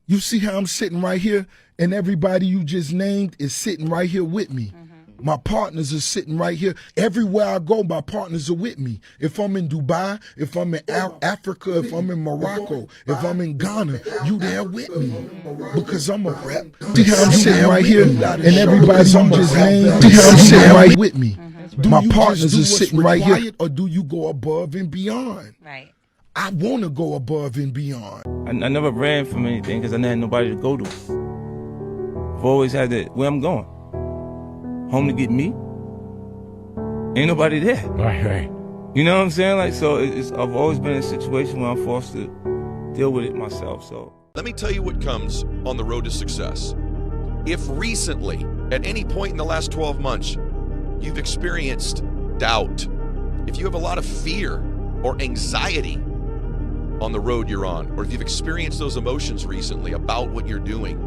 You see how I'm sitting right here, and everybody you just named is sitting right here with me. My partners are sitting right here. Everywhere I go, my partners are with me. If I'm in Dubai, if I'm in Africa, if I'm in Morocco, if I'm in Ghana, you there with me. Because I'm a rep. See how I'm sitting right here, and everybody you just named, see how I'm sitting right with me. My partners are sitting right here. Or do you go above and beyond? Right. I want to go above and beyond. I never ran from anything because I didn't have nobody to go to. I've always had that, where I'm going. Home to get me? Ain't nobody there. Right. You know what I'm saying? Like, so I've always been in a situation where I'm forced to deal with it myself, so. Let me tell you what comes on the road to success. If recently, at any point in the last 12 months, you've experienced doubt, if you have a lot of fear or anxiety on the road you're on, or if you've experienced those emotions recently about what you're doing,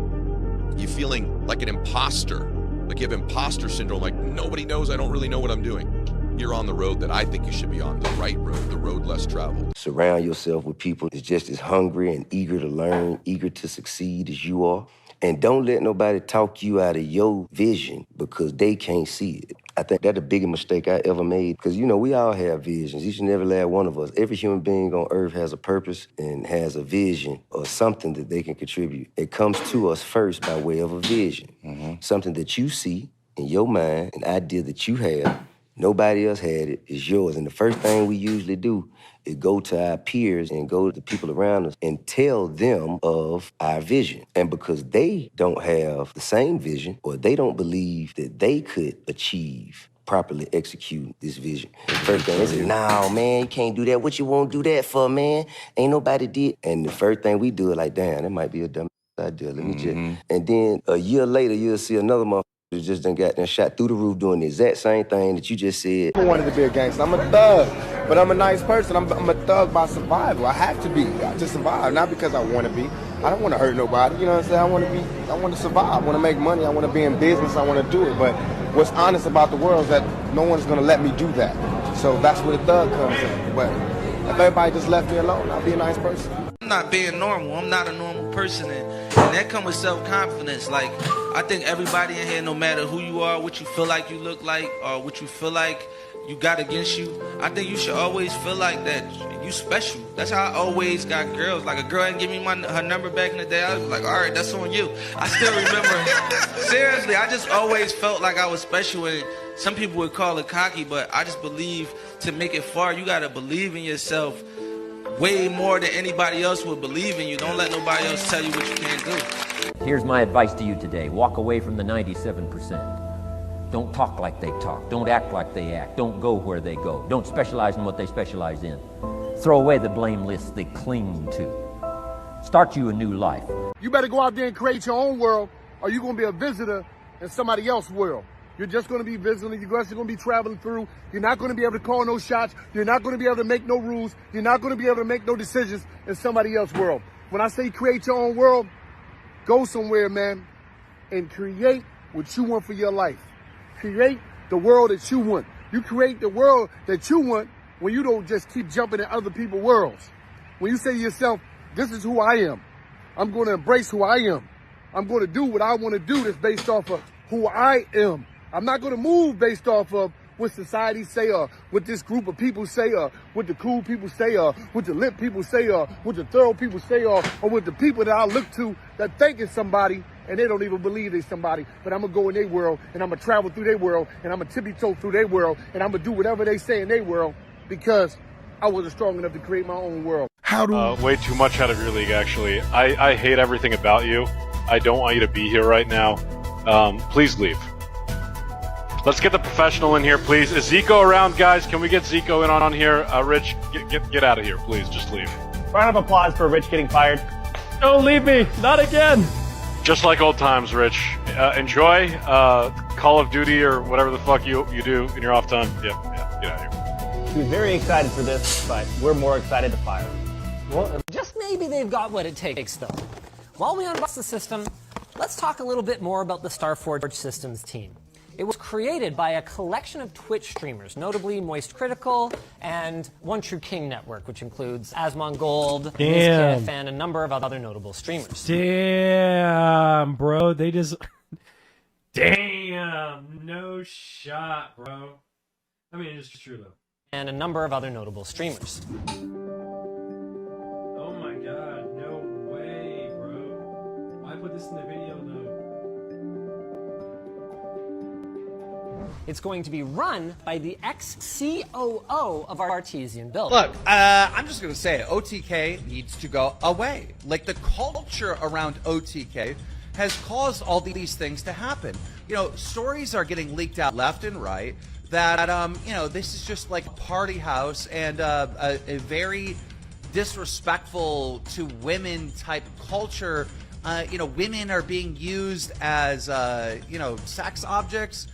you feeling like an imposter, like you have imposter syndrome, like nobody knows, I don't really know what I'm doing. You're on the road that I think you should be on, the right road, the road less traveled. Surround yourself with people that's just as hungry and eager to learn, eager to succeed as you are. And don't let nobody talk you out of your vision because they can't see it. I think that's the biggest mistake I ever made because, you know, we all have visions. Each and every last one of us. Every human being on earth has a purpose and has a vision or something that they can contribute. It comes to us first by way of a vision. Something that you see in your mind, an idea that you have. Nobody else had it. It's yours. And the first thing we usually do is go to our peers and go to the people around us and tell them of our vision. And because they don't have the same vision or they don't believe that they could achieve, properly execute this vision. The first thing they say, nah, man, you can't do that. What you won't do that for, man? Ain't nobody did. And the first thing we do is like, damn, that might be a dumb idea. Let me just. And then a year later, you'll see another motherfucker that just done got shot through the roof doing the exact same thing that you just said. I wanted to be a gangster. I'm a thug, but I'm a nice person. I'm a thug by survival. I have to be to survive, not because I want to be. I don't want to hurt nobody. You know what I'm saying? I want to survive. I want to make money. I want to be in business. I want to do it. But what's honest about the world is that no one's going to let me do that. So that's where the thug comes in. But if everybody just left me alone, I'll be a nice person. I'm not being normal. I'm not a normal person, and that comes with self-confidence. Like, I think everybody in here, no matter who you are, what you feel like you look like, or what you feel like you got against you, I think you should always feel like that you special. That's how I always got girls. Like, a girl ain't give me her number back in the day, I was like, all right, that's on you. I still remember. Seriously, I just always felt like I was special, and some people would call it cocky, but I just believe to make it far, you gotta believe in yourself way more than anybody else would believe in you. Don't let nobody else tell you what you can't do. Here's my advice to you today. Walk away from the 97%. Don't talk like they talk. Don't act like they act. Don't go where they go. Don't specialize in what they specialize in. Throw away the blame list they cling to. Start you a new life. You better go out there and create your own world, or you're going to be a visitor in somebody else's world. You're just going to be visiting. You're just going to be traveling through. You're not going to be able to call no shots. You're not going to be able to make no rules. You're not going to be able to make no decisions in somebody else's world. When I say create your own world, go somewhere, man, and create what you want for your life. Create the world that you want. You create the world that you want when you don't just keep jumping in other people's worlds. When you say to yourself, this is who I am. I'm going to embrace who I am. I'm going to do what I want to do that's based off of who I am. I'm not going to move based off of what society say, or what this group of people say, or what the cool people say, or what the lit people say, or what the thorough people say, or what the people that I look to that think it's somebody and they don't even believe they're somebody. But I'm going to go in their world, and I'm going to travel through their world, and I'm going to tippy-toe through their world, and I'm going to do whatever they say in their world because I wasn't strong enough to create my own world. How do way too much out of your league, actually. I hate everything about you. I don't want you to be here right now. Please leave. Let's get the professional in here, please. Is Zico around, guys? Can we get Zico in on here? Rich, get out of here, please. Just leave. Round of applause for Rich getting fired. Don't leave me. Not again. Just like old times, Rich. Enjoy Call of Duty or whatever the fuck you do in your off time. Yeah, get out of here. He was very excited for this, but we're more excited to fire him. Well, just maybe they've got what it takes, though. While we unbox the system, let's talk a little bit more about the Starforge Systems team. It was created by a collection of Twitch streamers, notably Moist Critical and One True King Network, which includes Asmongold, Mizkif, and a number of other notable streamers. Damn, bro. They just... Damn. No shot, bro. I mean, it's true, though. And a number of other notable streamers. Oh my god, no way, bro. Why put this in the video, though? It's going to be run by the ex-COO of Artesian Build. Look, I'm just going to say it. OTK needs to go away. Like, the culture around OTK has caused all these things to happen. You know, stories are getting leaked out left and right that, you know, this is just like a party house and a very disrespectful to women type culture. You know, women are being used as, you know, sex objects.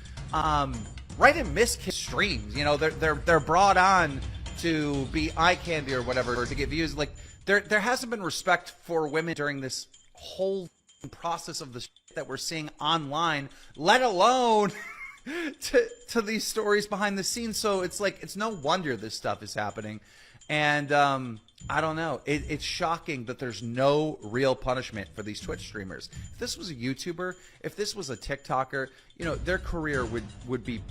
Right in Mizkif streams, you know, they're brought on to be eye candy or whatever, or to get views. Like, there hasn't been respect for women during this whole process of the shit that we're seeing online, let alone to these stories behind the scenes. So it's like, it's no wonder this stuff is happening. And I don't know. It's shocking that there's no real punishment for these Twitch streamers. If this was a YouTuber, if this was a TikToker, you know, their career would be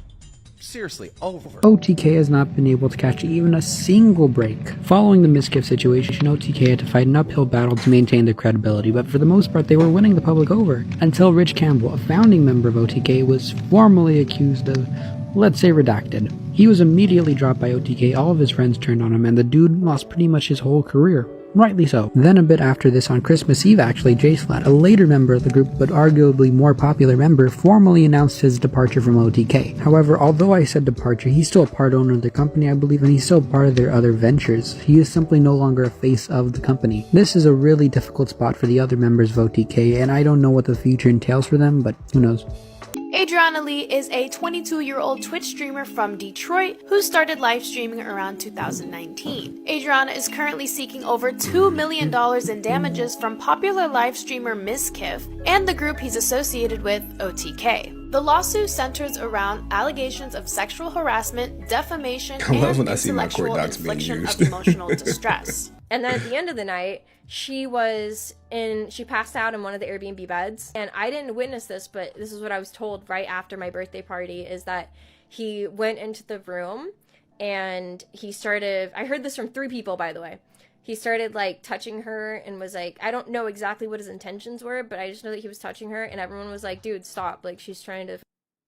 seriously over. OTK has not been able to catch even a single break. Following the Mizkif situation, OTK had to fight an uphill battle to maintain their credibility, but for the most part they were winning the public over. Until Rich Campbell, a founding member of OTK, was formally accused of, let's say, redacted. He was immediately dropped by OTK, all of his friends turned on him, and the dude lost pretty much his whole career. Rightly so. Then a bit after this, on Christmas Eve actually, JSlat, a later member of the group but arguably more popular member, formally announced his departure from OTK. However, although I said departure, he's still a part owner of the company, I believe, and he's still part of their other ventures. He is simply no longer a face of the company. This is a really difficult spot for the other members of OTK, and I don't know what the future entails for them, but who knows. Adrinah is a 22-year-old Twitch streamer from Detroit who started live streaming around 2019. Adrinah is currently seeking over $2 million in damages from popular live streamer Mizkif and the group he's associated with, OTK. The lawsuit centers around allegations of sexual harassment, defamation, and intellectual infliction of emotional distress. And then at the end of the night, she passed out in one of the Airbnb beds. And I didn't witness this, but this is what I was told right after my birthday party, is that he went into the room and he started, I heard this from 3 people, by the way. He started like touching her and was like, I don't know exactly what his intentions were, but I just know that he was touching her, and everyone was like, dude, stop. Like, she's trying to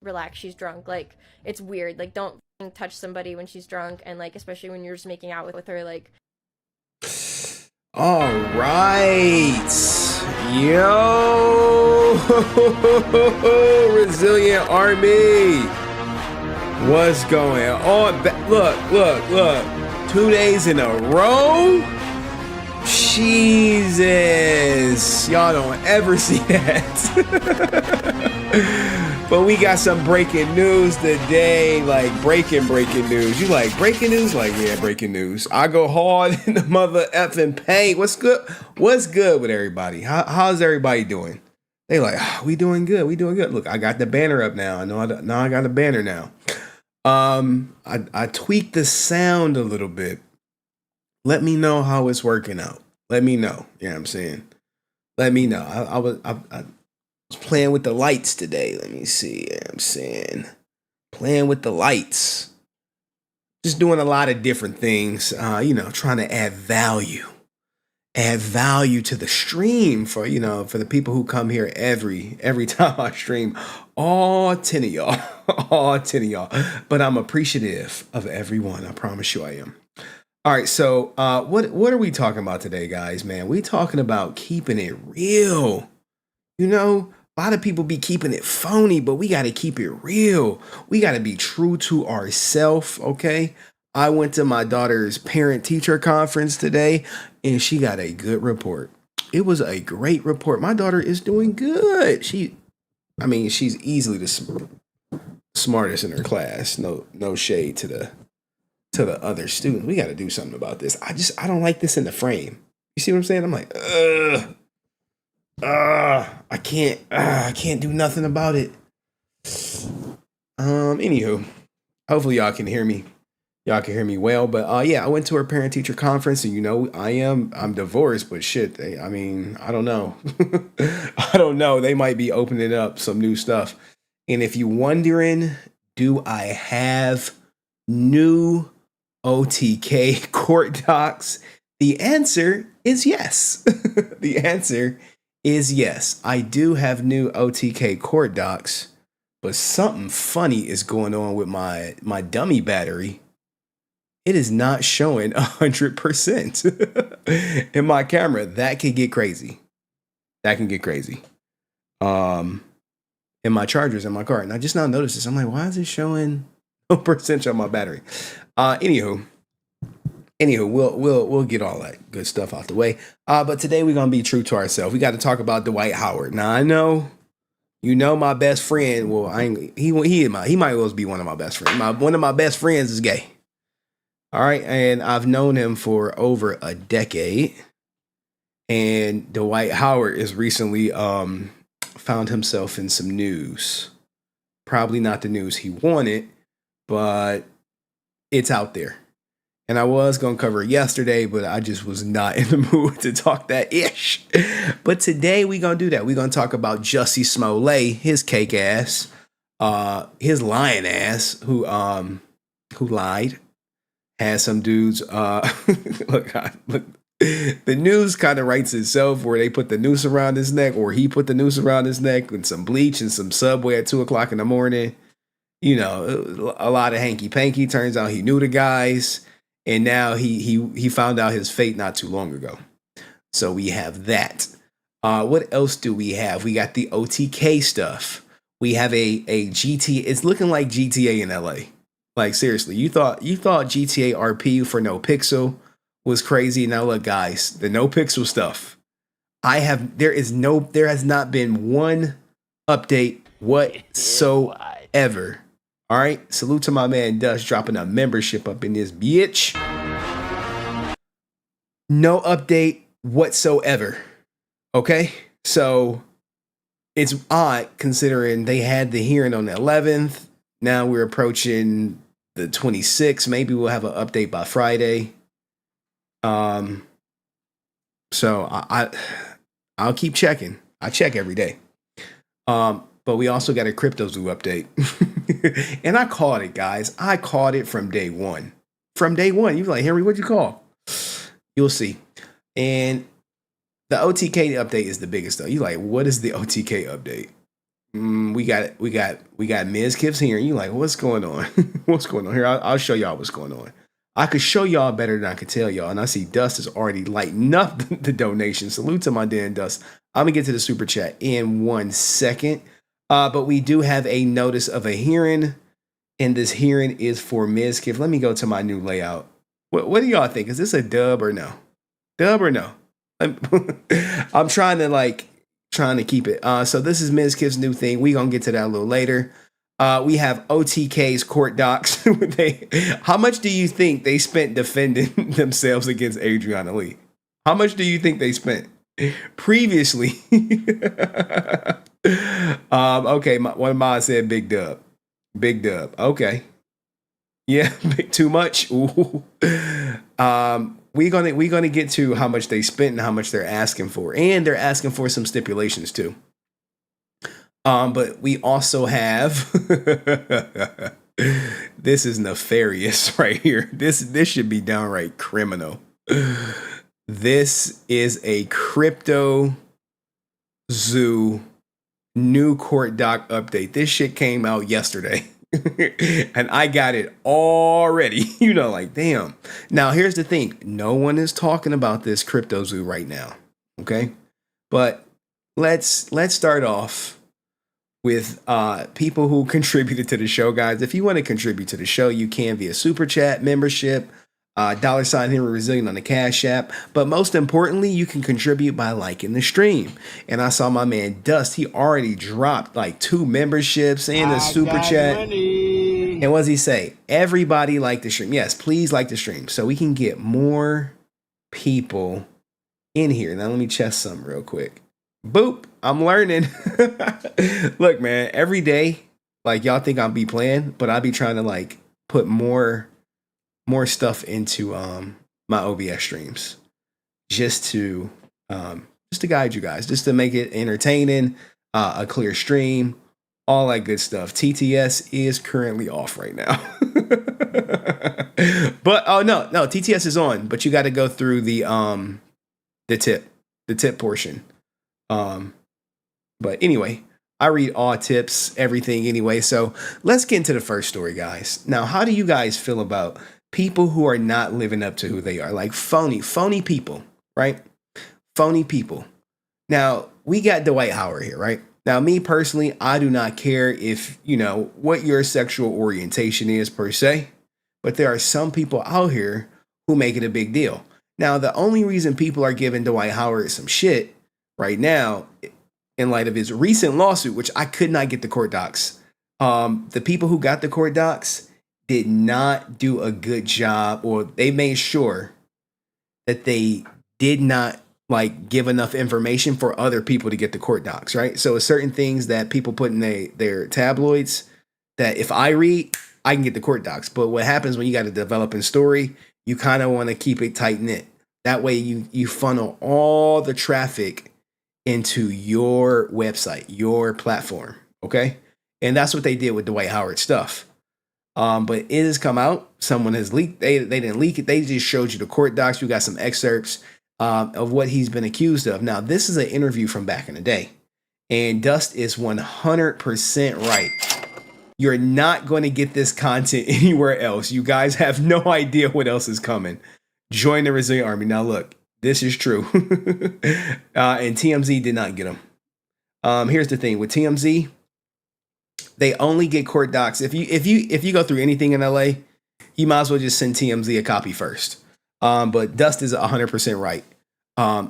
relax. She's drunk. Like, it's weird. Like, don't touch somebody when she's drunk. And like, especially when you're just making out with her, like. All right, yo, Resilient Army, what's going on? Look, 2 days in a row. Jesus, y'all don't ever see that. But we got some breaking news today, like breaking news. You like breaking news? Like, yeah, breaking news. I go hard in the mother effing paint. What's good? What's good with everybody? How's everybody doing? They like, we doing good. We doing good. Look, I got the banner up now. I got a banner now. I tweaked the sound a little bit. Let me know how it's working out. Let me know. You know what I'm saying? Let me know. I was playing with the lights today. Let me see. You know what I'm saying? Playing with the lights. Just doing a lot of different things. Trying to add value. Add value to the stream for the people who come here every time I stream. All 10 of y'all. All 10 of y'all. But I'm appreciative of everyone. I promise you I am. All right, so what are we talking about today, guys, man? We talking about keeping it real. You know, a lot of people be keeping it phony, but we got to keep it real. We got to be true to ourselves, okay? I went to my daughter's parent-teacher conference today, and she got a good report. It was a great report. My daughter is doing good. She's easily the smartest in her class. No shade to the other students. We got to do something about this. I don't like this in the frame. You see what I'm saying? I'm like, I can't do nothing about it. Anywho, hopefully y'all can hear me. Y'all can hear me well. But yeah, I went to her parent teacher conference, and I'm divorced, but shit, I mean, I don't know. I don't know. They might be opening up some new stuff. And if you're wondering, do I have new OTK court docs? The answer is yes. The answer is yes. I do have new OTK court docs, but something funny is going on with my dummy battery. It is not showing 100% in my camera. That can get crazy. In my chargers in my car. And I just now noticed this. I'm like, why is it showing 0% on my battery? Anywho, we'll get all that good stuff out the way. But today we're gonna be true to ourselves. We got to talk about Dwight Howard. Now I know, my best friend. Well, he might as well be one of my best friends. One of my best friends is gay. All right, and I've known him for over a decade. And Dwight Howard is recently found himself in some news. Probably not the news he wanted, but it's out there. And I was going to cover it yesterday, but I just was not in the mood to talk that ish. But today we're going to do that. We're going to talk about Jussie Smollet, his cake ass, his lying ass, who lied. Had some dudes, look, the news kind of writes itself where they put the noose around his neck, or he put the noose around his neck with some bleach and some Subway at 2:00 in the morning. A lot of hanky panky. Turns out he knew the guys, and now he found out his fate not too long ago. So we have that. What else do we have? We got the OTK stuff. We have a GTA. It's looking like GTA in LA. Like, seriously, you thought GTA RP for No Pixel was crazy. Now look, guys, the No Pixel stuff. There has not been one update whatsoever. All right, salute to my man Dust dropping a membership up in this bitch. No update whatsoever. Okay, so it's odd considering they had the hearing on the 11th. Now we're approaching the 26th. Maybe we'll have an update by Friday. So I'll keep checking. I check every day. But we also got a Cryptozoo update. And I caught it, guys. I caught it from day one. From day one. You're like, Henry, what'd you call? You'll see. And the OTK update is the biggest though. You're like, what is the OTK update? We got Ms. Kips here, and you like, what's going on? What's going on here? I'll show y'all what's going on. I could show y'all better than I could tell y'all, and I see Dust is already lighting up the donation. Salute to my Dan Dust. I'm gonna get to the super chat in 1 second, but we do have a notice of a hearing, and this hearing is for Ms. Kips. Let me go to my new layout. What do y'all think? Is this a dub or no? Dub or no? I'm trying to keep it. So this is Ms. Kiff's new thing. We're going to get to that a little later. We have OTK's court docs. How much do you think they spent defending themselves against Adrinah Lee? How much do you think they spent previously? Okay, one of mine said big dub. Big dub. Okay. Yeah, too much. Ooh. We're gonna get to how much they spent and how much they're asking for, and they're asking for some stipulations too. But we also have this is nefarious right here. This should be downright criminal. This is a Cryptozoo new court doc update. This shit came out yesterday. And I got it already. Like, damn. Now, here's the thing. No one is talking about this Cryptozoo right now. Okay? But let's start off with people who contributed to the show, guys. If you want to contribute to the show, you can via Super Chat, membership, $sign HenryResilient on the Cash App. But most importantly, you can contribute by liking the stream. And I saw my man Dust. He already dropped like 2 memberships and a Super Chat. Money. And what does he say? Everybody like the stream. Yes, please like the stream so we can get more people in here. Now let me test something real quick. Boop. I'm learning. Look, man, every day, Like y'all think I'm be playing, but I be trying to like put more stuff into my OBS streams just to guide you guys, just to make it entertaining, a clear stream, all that good stuff. TTS is currently off right now. But no, TTS is on, but you got to go through the tip portion. But anyway, I read all tips, everything anyway. So let's get into the first story, guys. Now, how do you guys feel about people who are not living up to who they are? Like phony people, right? Phony people. Now, we got Dwight Howard here, right? Now, me personally, I do not care if, what your sexual orientation is per se, but there are some people out here who make it a big deal. Now, the only reason people are giving Dwight Howard some shit right now, in light of his recent lawsuit, which I could not get the court docs, the people who got the court docs did not do a good job, or they made sure that they did not give enough information for other people to get the court docs, right? So it's certain things that people put in their tabloids that if I read, I can get the court docs. But what happens when you got a developing story, you kind of want to keep it tight knit. That way you funnel all the traffic into your website, your platform, okay? And that's what they did with Dwight Howard stuff. But it has come out. Someone has leaked. They didn't leak it. They just showed you the court docs. You got some excerpts of what he's been accused of. Now, this is an interview from back in the day. And Dust is 100% right. You're not going to get this content anywhere else. You guys have no idea what else is coming. Join the Resilient Army. Now, look, this is true. And TMZ did not get them. Here's the thing with TMZ. They only get court docs. If you go through anything in LA, you might as well just send TMZ a copy first. But Dust is 100% right.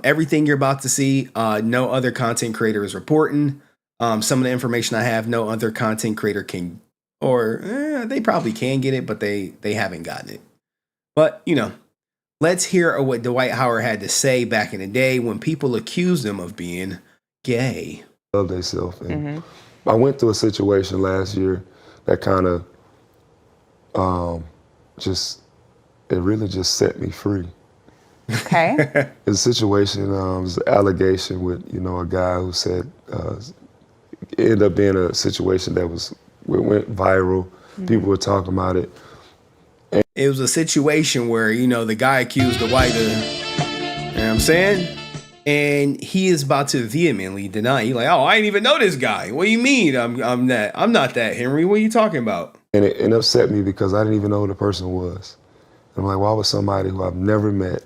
Everything you're about to see, no other content creator is reporting. Some of the information I have, no other content creator can, or they probably can get it, but they haven't gotten it. But, let's hear what Dwight Howard had to say back in the day when people accused him of being gay. Love themselves. I went through a situation last year that kind of it really just set me free. Okay. It's a situation, it was an allegation with, a guy who said, it ended up being a situation that went viral. People were talking about it. And it was a situation where, the guy accused Dwight of, you know what I'm saying? And he is about to vehemently deny. He's like, oh, I didn't even know this guy. What do you mean? I'm not that, Henry. What are you talking about? And it upset me because I didn't even know who the person was. I'm like, why would somebody who I've never met,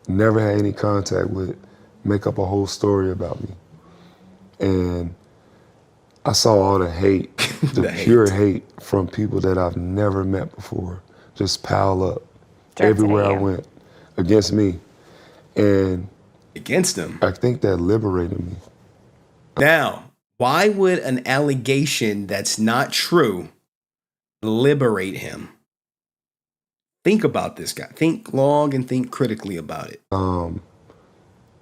never had any contact with, make up a whole story about me? And I saw all the hate, the pure hate from people that I've never met before, just pile up everywhere I went against me. And against him. I think that liberated me. Now, why would an allegation that's not true liberate him? Think about this guy. Think long and think critically about it.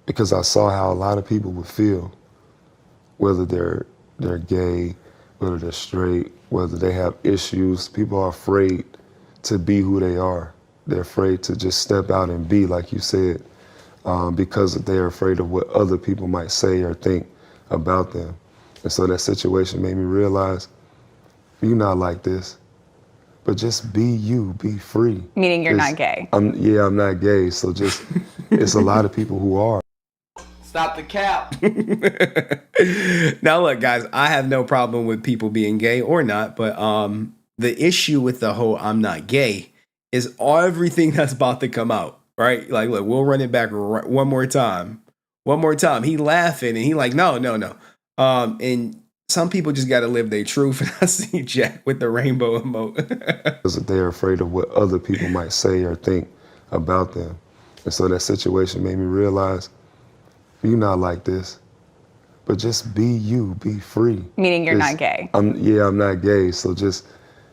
Because I saw how a lot of people would feel, whether they're gay, whether they're straight, whether they have issues. People are afraid to be who they are. They're afraid to just step out and be, like you said, because they're afraid of what other people might say or think about them. And so that situation made me realize, you're not like this, but just be you, be free. Meaning you're not gay. I'm not gay, so just, it's a lot of people who are. Stop the cap. Now look, guys, I have no problem with people being gay or not, but the issue with the whole I'm not gay is everything that's about to come out, right? Like, look, we'll run it back one more time. He laughing and he like, no. And some people just got to live their truth. And I see Jack with the rainbow emote. Because they're afraid of what other people might say or think about them. And so that situation made me realize, you're not like this, but just be you, be free. Meaning you're not gay. I'm not gay, so just,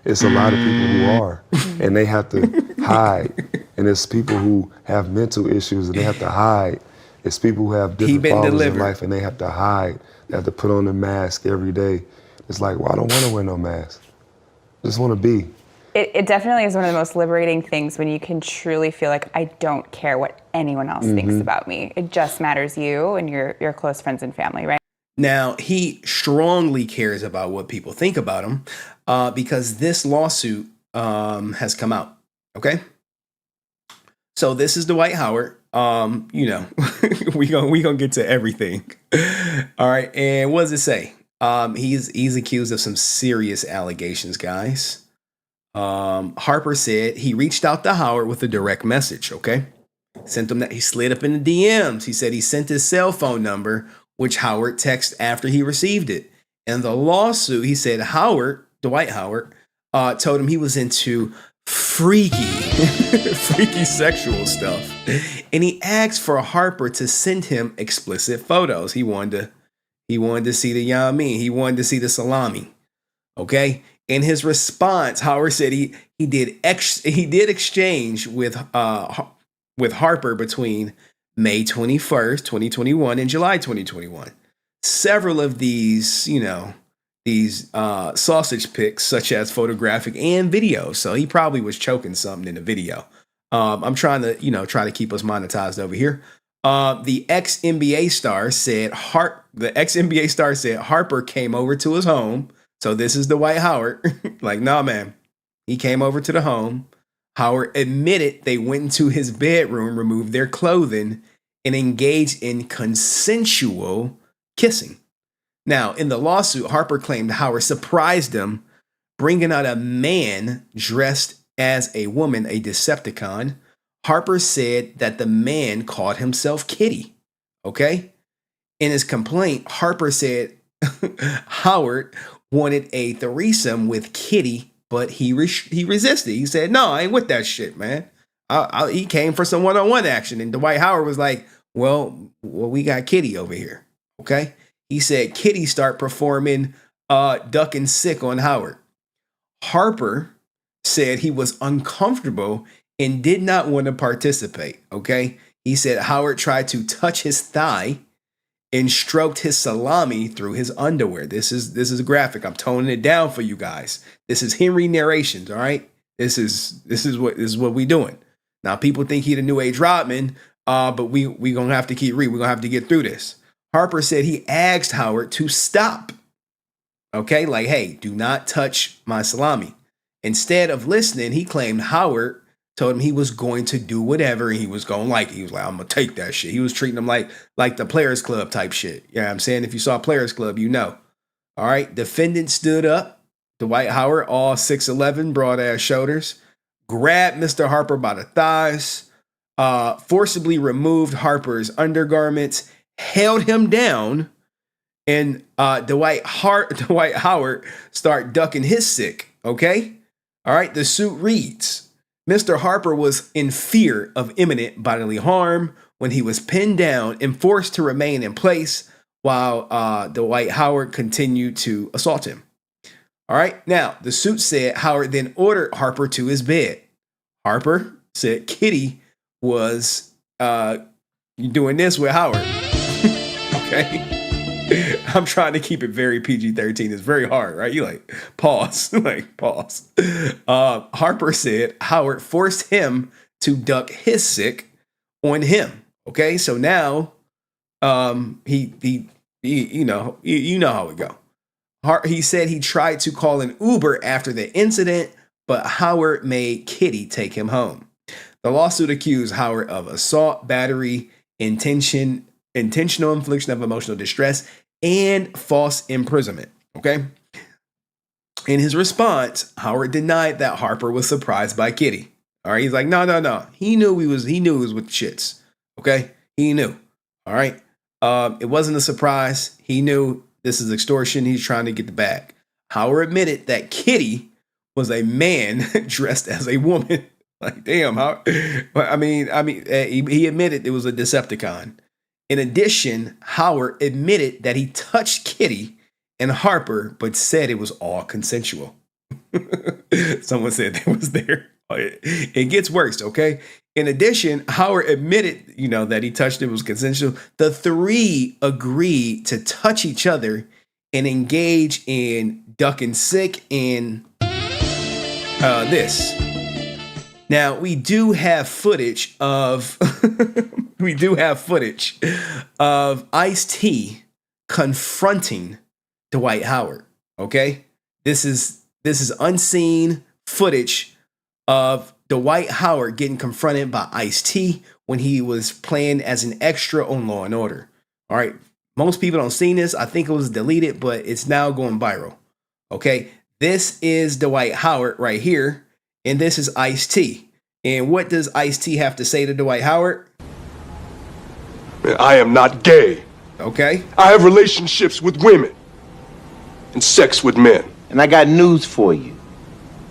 it's a lot of people who are, and they have to hide. And it's people who have mental issues and they have to hide. It's people who have different problems in life and they have to hide. They have to put on a mask every day It's like, well, I don't want to wear no mask. I just want to be. It definitely is one of the most liberating things when you can truly feel like I don't care what anyone else thinks about me. It just matters you and your close friends and family, right? Now, he strongly cares about what people think about him because this lawsuit has come out. Okay. So this is Dwight Howard. You know, we gonna get to everything. All right. And what does it say? He's accused of some serious allegations, guys. Harper said he reached out to Howard with a direct message. Okay. Sent him that. He slid up in the DMs. He said he sent his cell phone number, which Howard texted after he received it. And the lawsuit, he said Dwight Howard, told him he was into freaky sexual stuff. And he asked for Harper to send him explicit photos. He wanted to see the Yamin. He wanted to see the salami. Okay. In his response, Howard said he did exchange with Harper between May 21st, 2021 and July 2021. Several of these, sausage pics, such as photographic and video. So he probably was choking something in the video. I'm trying to keep us monetized over here. The ex-NBA star said Harper came over to his home. So this is Dwight Howard. Like, nah, man. He came over to the home. Howard admitted they went into his bedroom, removed their clothing, and engaged in consensual kissing. Now, in the lawsuit, Harper claimed Howard surprised him, bringing out a man dressed as a woman, a Decepticon. Harper said that the man called himself Kitty. Okay? In his complaint, Harper said Howard wanted a threesome with Kitty, but he resisted. He said, no, I ain't with that shit, man. He came for some one-on-one action. And Dwight Howard was like, well, we got Kitty over here. Okay. He said Kitty start performing Duck and Sick on Howard. Harper said he was uncomfortable and did not want to participate. Okay. He said Howard tried to touch his thigh and stroked his salami through his underwear. This is a graphic. I'm toning it down for you guys. This is Henry narrations. All right. This is what we doing. Now people think he the new age Rodman, but we gonna have to keep reading. We're gonna have to get through this. Harper said he asked Howard to stop. Okay, like, hey, do not touch my salami. Instead of listening, he claimed Howard told him he was going to do whatever and he was going like it. He was like, I'm gonna take that shit. He was treating him like the Players Club type shit. Yeah, I'm saying if you saw Players Club, you know. All right, defendant stood up. Dwight Howard, all 6'11", broad ass shoulders, grabbed Mr. Harper by the thighs, forcibly removed Harper's undergarments, held him down, and Dwight Howard start ducking his sick. Okay, all right. The suit reads: Mr. Harper was in fear of imminent bodily harm when he was pinned down and forced to remain in place while Dwight Howard continued to assault him. All right. Now, the suit said Howard then ordered Harper to his bed. Harper said Kitty was doing this with Howard. Okay. I'm trying to keep it very PG-13. It's very hard, right? You like pause, pause. Harper said Howard forced him to duck his sick on him. Okay, so now, he you know how it go. He said he tried to call an Uber after the incident, but Howard made Kitty take him home. The lawsuit accused Howard of assault, battery, intentional infliction of emotional distress, and false imprisonment. Okay. In his response, Howard denied that Harper was surprised by Kitty. All right. He's like, no. He knew he was with shits. Okay. He knew. All right. It wasn't a surprise. He knew this is extortion. He's trying to get the bag. Howard admitted that Kitty was a man dressed as a woman. Like, damn. He admitted it was a Decepticon. In addition, Howard admitted that he touched Kitty and Harper, but said it was all consensual. Someone said they was there. It gets worse, okay? In addition, Howard admitted, that he touched it was consensual. The three agreed to touch each other and engage in ducking sick in this. Now we do have footage of Ice-T confronting Dwight Howard. Okay, this is unseen footage of Dwight Howard getting confronted by Ice-T when he was playing as an extra on Law and Order. All right, most people don't seen this. I think it was deleted, but it's now going viral. Okay, this is Dwight Howard right here, and this is Ice-T. And what does Ice-T have to say to Dwight Howard? I am not gay. Okay. I have relationships with women and sex with men. And I got news for you.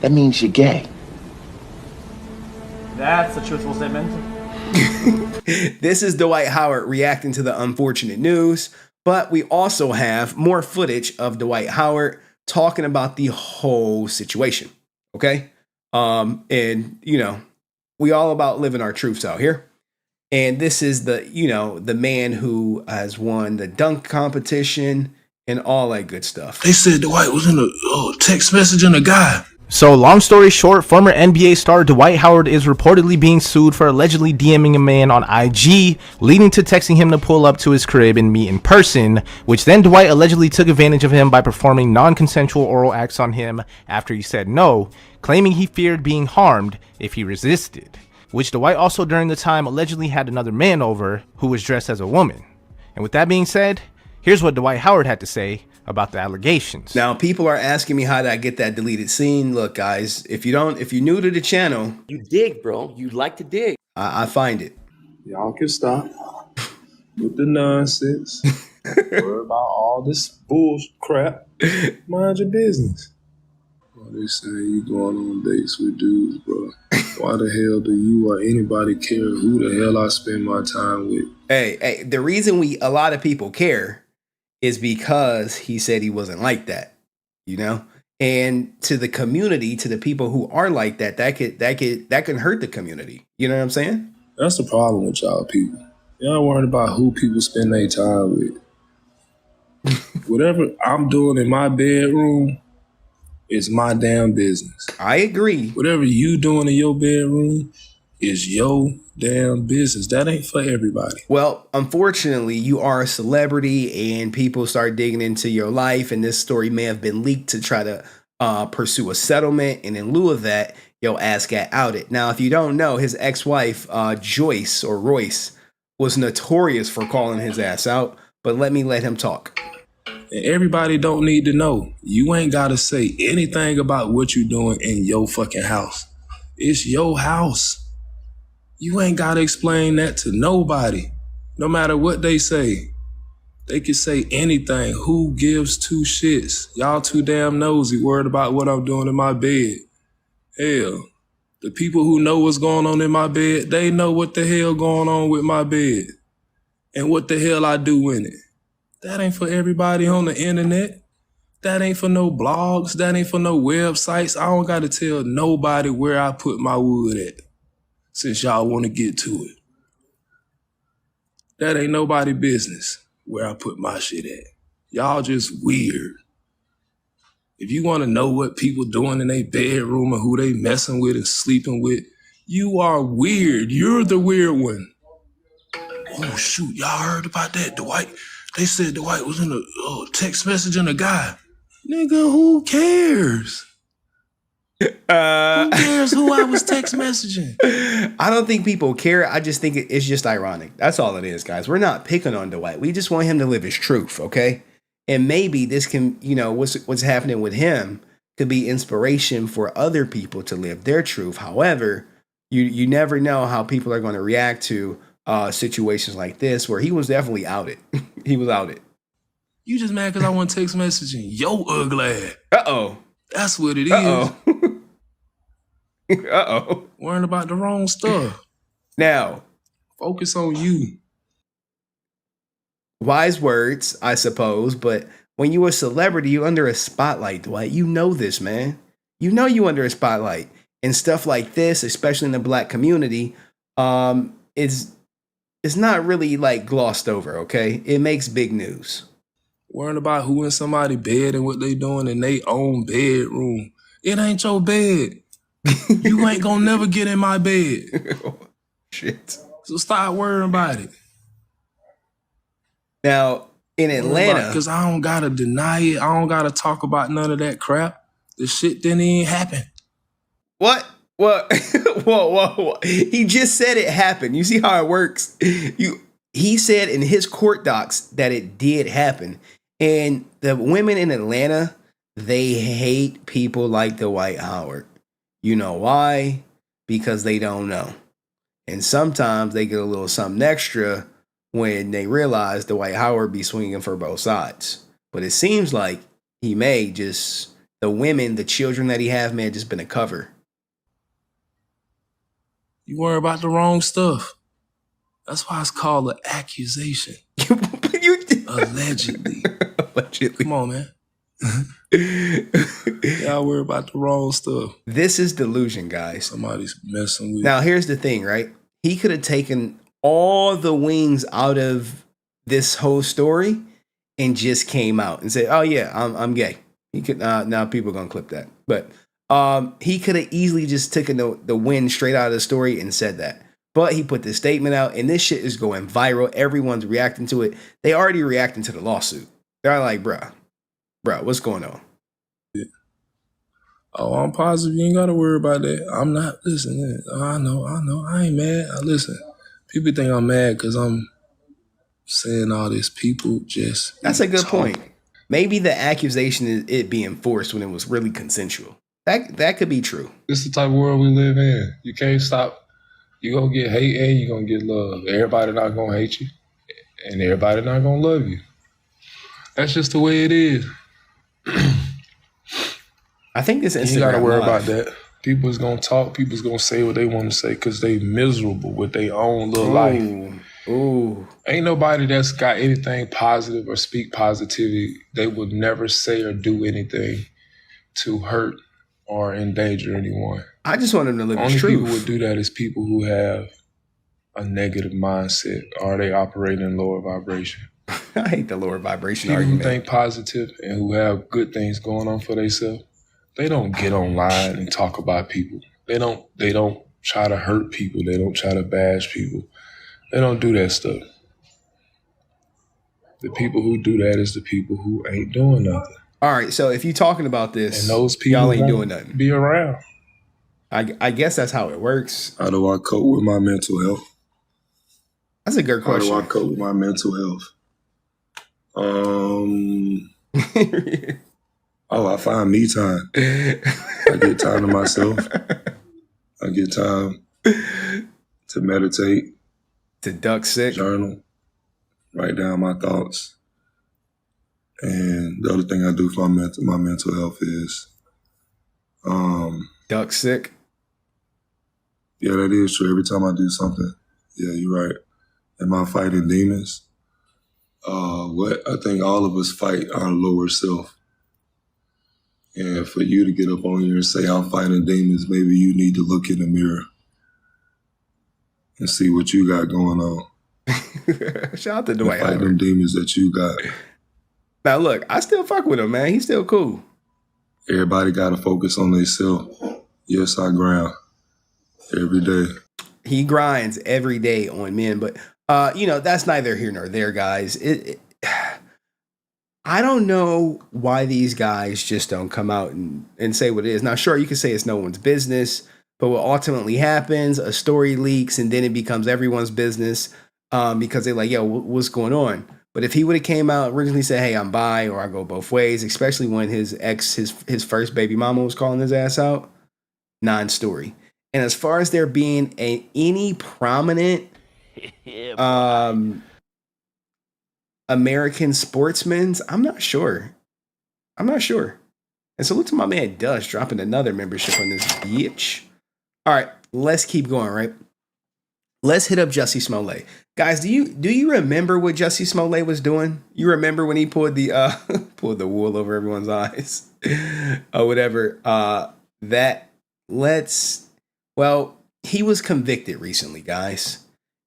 That means you're gay. That's a truthful statement. This is Dwight Howard reacting to the unfortunate news, but we also have more footage of Dwight Howard talking about the whole situation. Okay? And you know, we all about living our truths out here. And this is the man who has won the dunk competition and all that good stuff. They said Dwight was in a text messaging a guy. So long story short, former NBA star Dwight Howard is reportedly being sued for allegedly DMing a man on IG, leading to texting him to pull up to his crib and meet in person, which then Dwight allegedly took advantage of him by performing non-consensual oral acts on him after he said no, claiming he feared being harmed if he resisted, which Dwight also during the time allegedly had another man over who was dressed as a woman. And with that being said, here's what Dwight Howard had to say about the allegations. Now, people are asking me how did I get that deleted scene. Look, guys, if you're new to the channel, You dig, bro. You like to dig. I find it. Y'all can stop with the nonsense. Worry about all this bullshit crap. Mind your business. Well, they say you going on dates with dudes, bro. Why the hell do you or anybody care who the hell I spend my time with? Hey, the reason a lot of people care is because he said he wasn't like that, you know? And to the community, to the people who are like that, that can hurt the community. You know what I'm saying? That's the problem with y'all people. Y'all worried about who people spend their time with. Whatever I'm doing in my bedroom is my damn business. I agree. Whatever you doing in your bedroom is your damn business. That ain't for everybody. Well, unfortunately, you are a celebrity and people start digging into your life, and this story may have been leaked to try to pursue a settlement, and in lieu of that, your ass got outed. Now, if you don't know, his ex-wife, Joyce or Royce, was notorious for calling his ass out, but let him talk. And everybody don't need to know. You ain't got to say anything about what you doing in your fucking house. It's your house. You ain't got to explain that to nobody. No matter what they say. They can say anything. Who gives two shits? Y'all too damn nosy, worried about what I'm doing in my bed. Hell, the people who know what's going on in my bed, they know what the hell going on with my bed. And what the hell I do in it. That ain't for everybody on the internet. That ain't for no blogs. That ain't for no websites. I don't got to tell nobody where I put my wood at. Since y'all want to get to it. That ain't nobody business where I put my shit at. Y'all just weird. If you want to know what people doing in their bedroom and who they messing with and sleeping with, you are weird. You're the weird one. Oh shoot, y'all heard about that, Dwight? They said Dwight was in a text messaging a guy. Nigga, who cares? Who cares who I was text messaging? I don't think people care. I just think it's just ironic. That's all it is, guys. We're not picking on Dwight. We just want him to live his truth, okay? And maybe this can, what's happening with him could be inspiration for other people to live their truth. However, you never know how people are going to react to situations like this, where he was definitely outed. He was outed. You just mad because I want text messaging. Yo, ugly. Uh-oh. That's what it is. Uh-oh. Uh-oh. Worrying about the wrong stuff. Now, focus on you. Wise words, I suppose, but when you're a celebrity, you're under a spotlight, Dwight. You know this, man. You know you under a spotlight. And stuff like this, especially in the black community, is not really like glossed over, okay? It makes big news. Worrying about who in somebody's bed and what they doing in their own bedroom. It ain't your bed. You ain't gonna never get in my bed. Shit. So stop worrying about it. Now, in Atlanta, because I don't gotta deny it. I don't gotta talk about none of that crap. The shit didn't even happen. What? What? Whoa. He just said it happened. You see how it works? He said in his court docs that it did happen. And the women in Atlanta, they hate people like Dwight Howard. You know why? Because they don't know. And sometimes they get a little something extra when they realize Dwight Howard be swinging for both sides. But it seems like he may just, the women, the children that he have, may have just been a cover. You worry about the wrong stuff. That's why it's called an accusation. Allegedly. Come on, man. Y'all worry about the wrong stuff. This is delusion, guys. Somebody's messing with Now, here's the thing, right? He could have taken all the wings out of this whole story and just came out and said, "Oh yeah, I'm gay." He could now people are gonna clip that, but he could have easily just taken the wind straight out of the story and said that. But he put this statement out, and this shit is going viral. Everyone's reacting to it. They already reacting to the lawsuit. They're like, bruh, what's going on? Yeah. Oh, I'm positive you ain't got to worry about that. I'm not, listen, I know. I ain't mad. Listen, people think I'm mad because I'm saying all this. People just... That's a good point. Maybe the accusation is it being forced when it was really consensual. That could be true. This is the type of world we live in. You can't stop. You're going to get hate and you're going to get love. Everybody not going to hate you and everybody not going to love you. That's just the way it is. I think this Instagram you got to worry live. about that. People's going to talk. People's going to say what they want to say because they miserable with their own little life. Ooh. Ain't nobody that's got anything positive or speak positivity. They would never say or do anything to hurt or endanger anyone. I just want them to live the Only truth. people would do that is people who have a negative mindset or they operate in lower vibration. I hate the lower vibration People argument. who think positive and who have good things going on for themselves, they don't get online and talk about people. They don't try to hurt people. They don't try to bash people. They don't do that stuff. The people who do that is the people who ain't doing nothing. All right, so if you're talking about this, and those people y'all ain't doing nothing. Be around. I guess that's how it works. How do I cope with my mental health? That's a good question. How do I cope with my mental health? I find me time. I get time to myself. I get time to meditate. To duck sick. Journal. Write down my thoughts. And the other thing I do for my mental health is duck sick. Yeah, that is true. Every time I do something, yeah, you're right. Am I fighting demons? What I think all of us fight our lower self. And for you to get up on here and say I'm fighting demons, maybe you need to look in the mirror and see what you got going on. Shout out to Dwight Fight Howard. them demons that you got. Now look, I still fuck with him, man. He's still cool. Everybody got to focus on themselves. Yes, I grind every day. He grinds every day on men, but that's neither here nor there, guys. I don't know why these guys just don't come out and say what it is. Now, sure, you can say it's no one's business, but what ultimately happens, a story leaks and then it becomes everyone's business because they're like, yo, what's going on? But if he would have came out originally said, hey, I'm bi or I go both ways, especially when his ex, his first baby mama was calling his ass out, non-story. And as far as there being any prominent American sportsmen, I'm not sure. And salute to my man Dush dropping another membership on this bitch. All right, let's keep going, right? Let's hit up Jussie Smollet. Guys, do you remember what Jussie Smollet was doing? You remember when he pulled the wool over everyone's eyes or whatever? He was convicted recently, guys.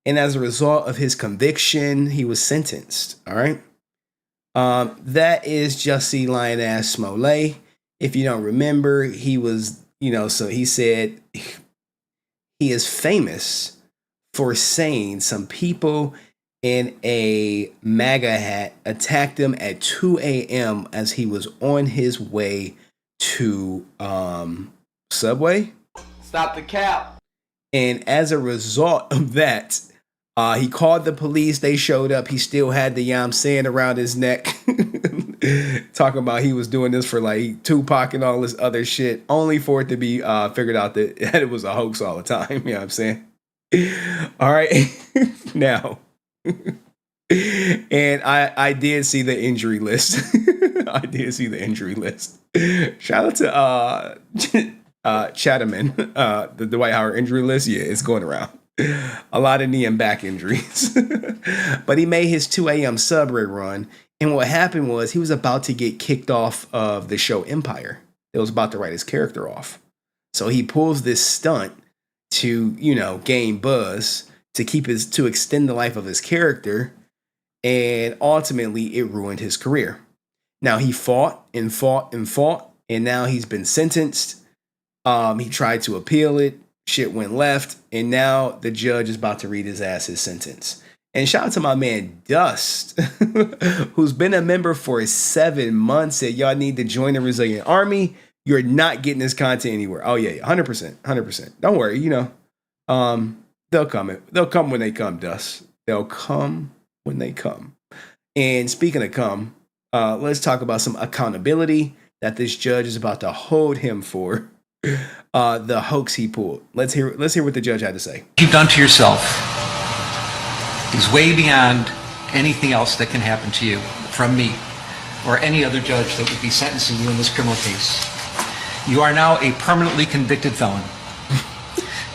And as a result of his conviction, he was sentenced, all right? That is Jussie lying ass Smollet. If you don't remember, he was, so he said he is famous for saying some people in a MAGA hat attacked him at 2 a.m. as he was on his way to Subway. Stop the cap. And as a result of that, he called the police. They showed up. He still had the saying around his neck, talking about he was doing this for like Tupac and all this other shit, only for it to be figured out that it was a hoax all the time. You know what I'm saying? All right. Now, and I did see the injury list. I did see the injury list. Shout out to Chatterman, the Dwight Howard injury list. Yeah, it's going around. A lot of knee and back injuries. But he made his 2 a.m. Subway run. And what happened was he was about to get kicked off of the show Empire. It was about to write his character off. So he pulls this stunt to, gain buzz, to extend the life of his character. And ultimately, it ruined his career. Now, he fought and fought and fought. And now he's been sentenced. He tried to appeal it. Shit went left, and now the judge is about to read his ass his sentence. And shout out to my man Dust, who's been a member for 7 months. Said y'all need to join the Resilient Army. You're not getting this content anywhere. Oh yeah, 100%. Don't worry, they'll come. They'll come when they come, Dust. They'll come when they come. And speaking of come, let's talk about some accountability that this judge is about to hold him for. The hoax he pulled. Let's hear what the judge had to say. What you've done to yourself is way beyond anything else that can happen to you from me or any other judge that would be sentencing you in this criminal case. You are now a permanently convicted felon.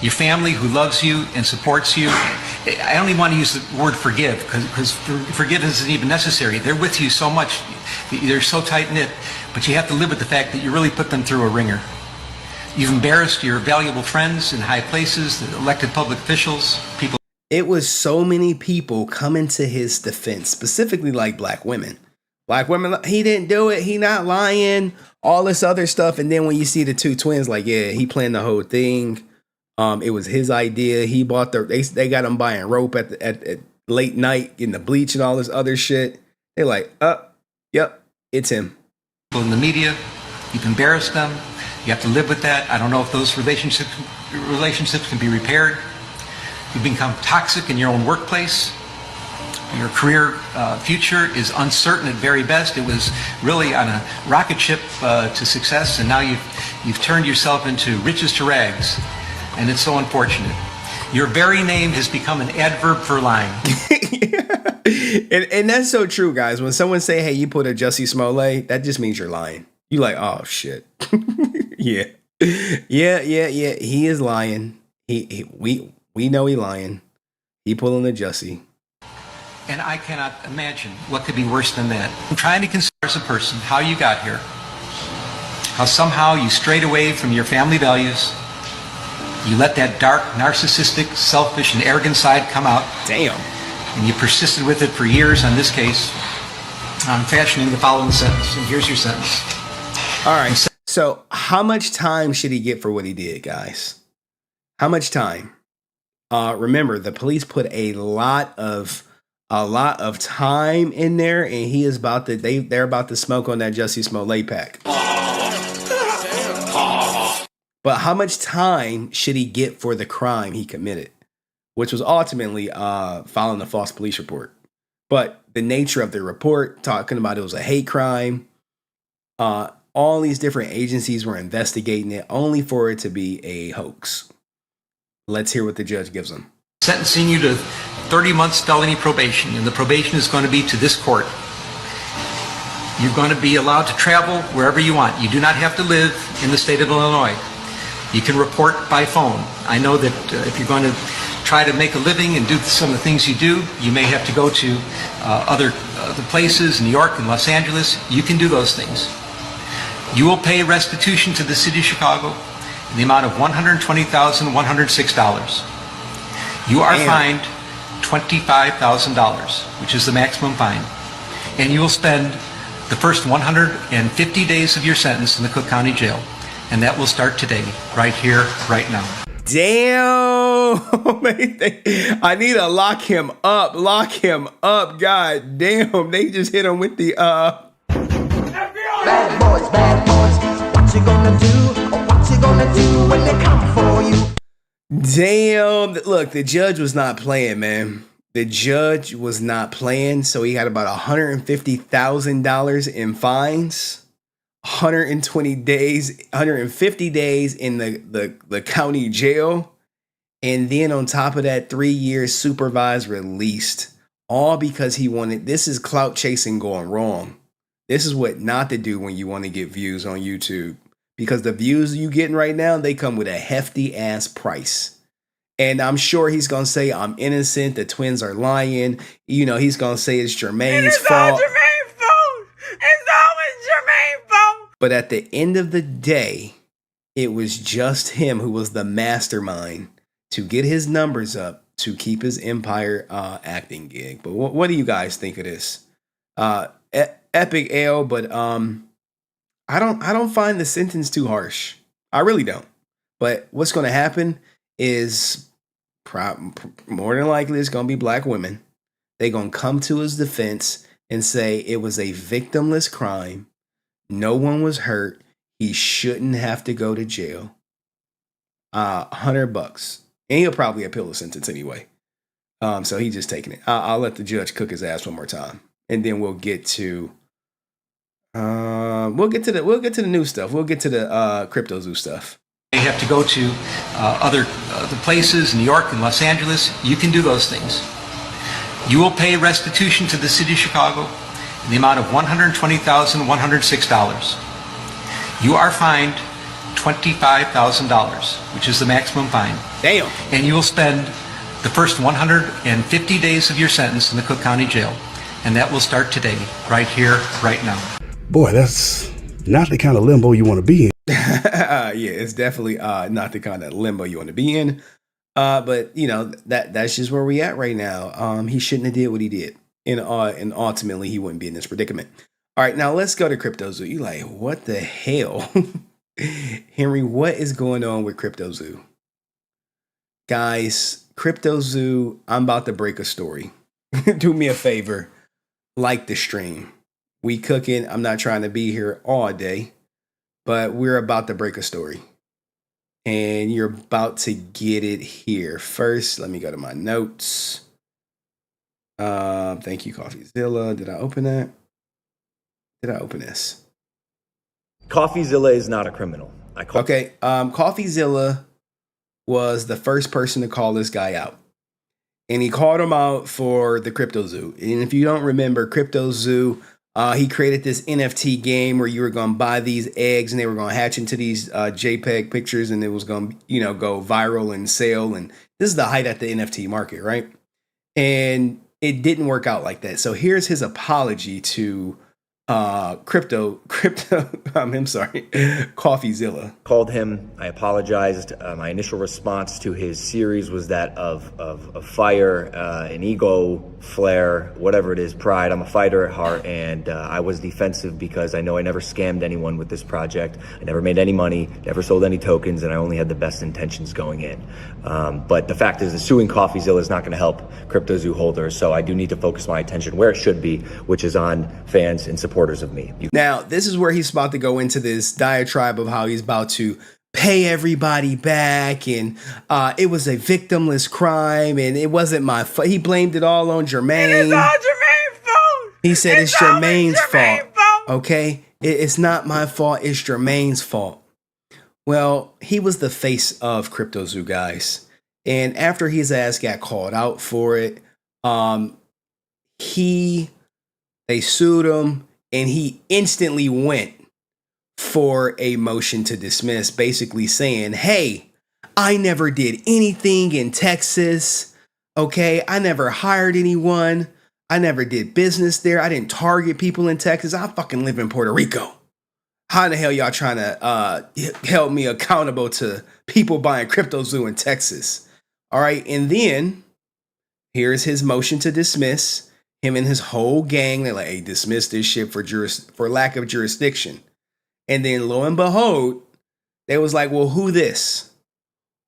Your family, who loves you and supports you, I don't even want to use the word forgive because forgiveness isn't even necessary. They're with you so much. They're so tight-knit, but you have to live with the fact that you really put them through a ringer. You've embarrassed your valuable friends in high places, the elected public officials, people. It was so many people coming to his defense, specifically like black women. Black women, he didn't do it. He not lying, all this other stuff. And then when you see the two twins, like, yeah, he planned the whole thing. It was his idea. He bought they got him buying rope at late night in the bleach and all this other shit. They're like, yep, it's him. People in the media, you've embarrassed them. You have to live with that. I don't know if those relationships can be repaired. You've become toxic in your own workplace. Your career future is uncertain at very best. It was really on a rocket ship to success, and now you've turned yourself into riches to rags, and it's so unfortunate. Your very name has become an adverb for lying. and that's so true, guys. When someone say, hey, you put a Jussie Smollet, that just means you're lying. You're like, oh, shit. Yeah. He is lying. We know he lying. He pulling the Jussie. And I cannot imagine what could be worse than that. I'm trying to consider as a person how you got here. How somehow you strayed away from your family values. You let that dark, narcissistic, selfish, and arrogant side come out. Damn. And you persisted with it for years on this case. I'm fashioning the following sentence, and here's your sentence. All right. So how much time should he get for what he did, guys? How much time? Remember, the police put a lot of time in there, and he is they're about to smoke on that Jussie Smollett pack. But how much time should he get for the crime he committed, which was ultimately filing a false police report? But the nature of the report, talking about it was a hate crime. All these different agencies were investigating it, only for it to be a hoax. Let's hear what the judge gives him. Sentencing you to 30 months felony probation, and the probation is going to be to this court. You're going to be allowed to travel wherever you want. You do not have to live in the state of Illinois. You can report by phone. I know that if you're going to try to make a living and do some of the things you do, you may have to go to other places, New York and Los Angeles. You can do those things. You will pay restitution to the city of Chicago in the amount of $120,106. You are fined $25,000, which is the maximum fine. and you will spend the first 150 days of your sentence in the Cook County Jail. And that will start today, right here, right now. Damn. I need to lock him up. Lock him up. God damn. They just hit him with the Bad boys, what you gonna do? Or what you gonna do when they come for you? Damn. Look, the judge was not playing, man. The judge was not playing. So he had about $150,000 in fines, 120 days, 150 days in the county jail. And then on top of that, 3 years supervised released. All because he wanted, this is clout chasing going wrong. This is what not to do when you want to get views on YouTube. Because the views you getting right now, they come with a hefty ass price. And I'm sure he's going to say, I'm innocent. The twins are lying. You know, he's going to say it's Jermaine's fault. It's always Jermaine's fault. But at the end of the day, it was just him who was the mastermind to get his numbers up to keep his Empire acting gig. But what do you guys think of this? Epic L, but I don't find the sentence too harsh. I really don't. But what's going to happen is more than likely it's going to be black women. They're going to come to his defense and say it was a victimless crime. No one was hurt. He shouldn't have to go to jail. $100. And he'll probably appeal the sentence anyway. So he's just taking it. I'll let the judge cook his ass one more time. And then we'll get to the new stuff. We'll get to the Cryptozoo stuff. You have to go to other places, New York and Los Angeles. You can do those things. You will pay restitution to the city of Chicago in the amount of $120,106. You are fined $25,000, which is the maximum fine. Damn. And you will spend the first 150 days of your sentence in the Cook County Jail. And that will start today, right here, right now. Boy, that's not the kind of limbo you want to be in. Yeah, it's definitely not the kind of limbo you want to be in. But you know, that's just where we at right now. He shouldn't have did what he did. And ultimately he wouldn't be in this predicament. All right, now let's go to Cryptozoo. You like, what the hell? Henry, what is going on with Cryptozoo? Guys, Cryptozoo, I'm about to break a story. Do me a favor. Like the stream. We cooking. I'm not trying to be here all day, but we're about to break a story. And you're about to get it here. First, let me go to my notes. Thank you, CoffeeZilla. Did I open that? Did I open this? CoffeeZilla is not a criminal. Okay. CoffeeZilla was the first person to call this guy out. And he called him out for the Cryptozoo. And if you don't remember, Cryptozoo, he created this NFT game where you were going to buy these eggs and they were going to hatch into these JPEG pictures and it was going to, go viral and sell. And this is the height at the NFT market, right? And it didn't work out like that. So here's his apology to CoffeeZilla. Called him. I apologized. My initial response to his series was that of fire, an ego flare, whatever it is, pride. I'm a fighter at heart, and I was defensive because I know I never scammed anyone with this project. I never made any money, never sold any tokens, and I only had the best intentions going in. But the fact is that suing CoffeeZilla is not going to help Cryptozoo holders, so I do need to focus my attention where it should be, which is on fans and supporters of me. Now, this is where he's about to go into this diatribe of how he's about to pay everybody back, and it was a victimless crime, and it wasn't my fault. He blamed it all on Jermaine. It is all Jermaine's fault. He said it's Jermaine's fault. Okay? It's not my fault. It's Jermaine's fault. Well, he was the face of Cryptozoo, guys. And after his ass got called out for it, they sued him, and he instantly went for a motion to dismiss, basically saying, hey, I never did anything in Texas. Okay, I never hired anyone. I never did business there. I didn't target people in Texas. I fucking live in Puerto Rico. How the hell y'all trying to help me accountable to people buying Cryptozoo in Texas? All right, and then here's his motion to dismiss. Him and his whole gang, they're like, hey, dismiss this shit for lack of jurisdiction. And then lo and behold, they was like, well, who this?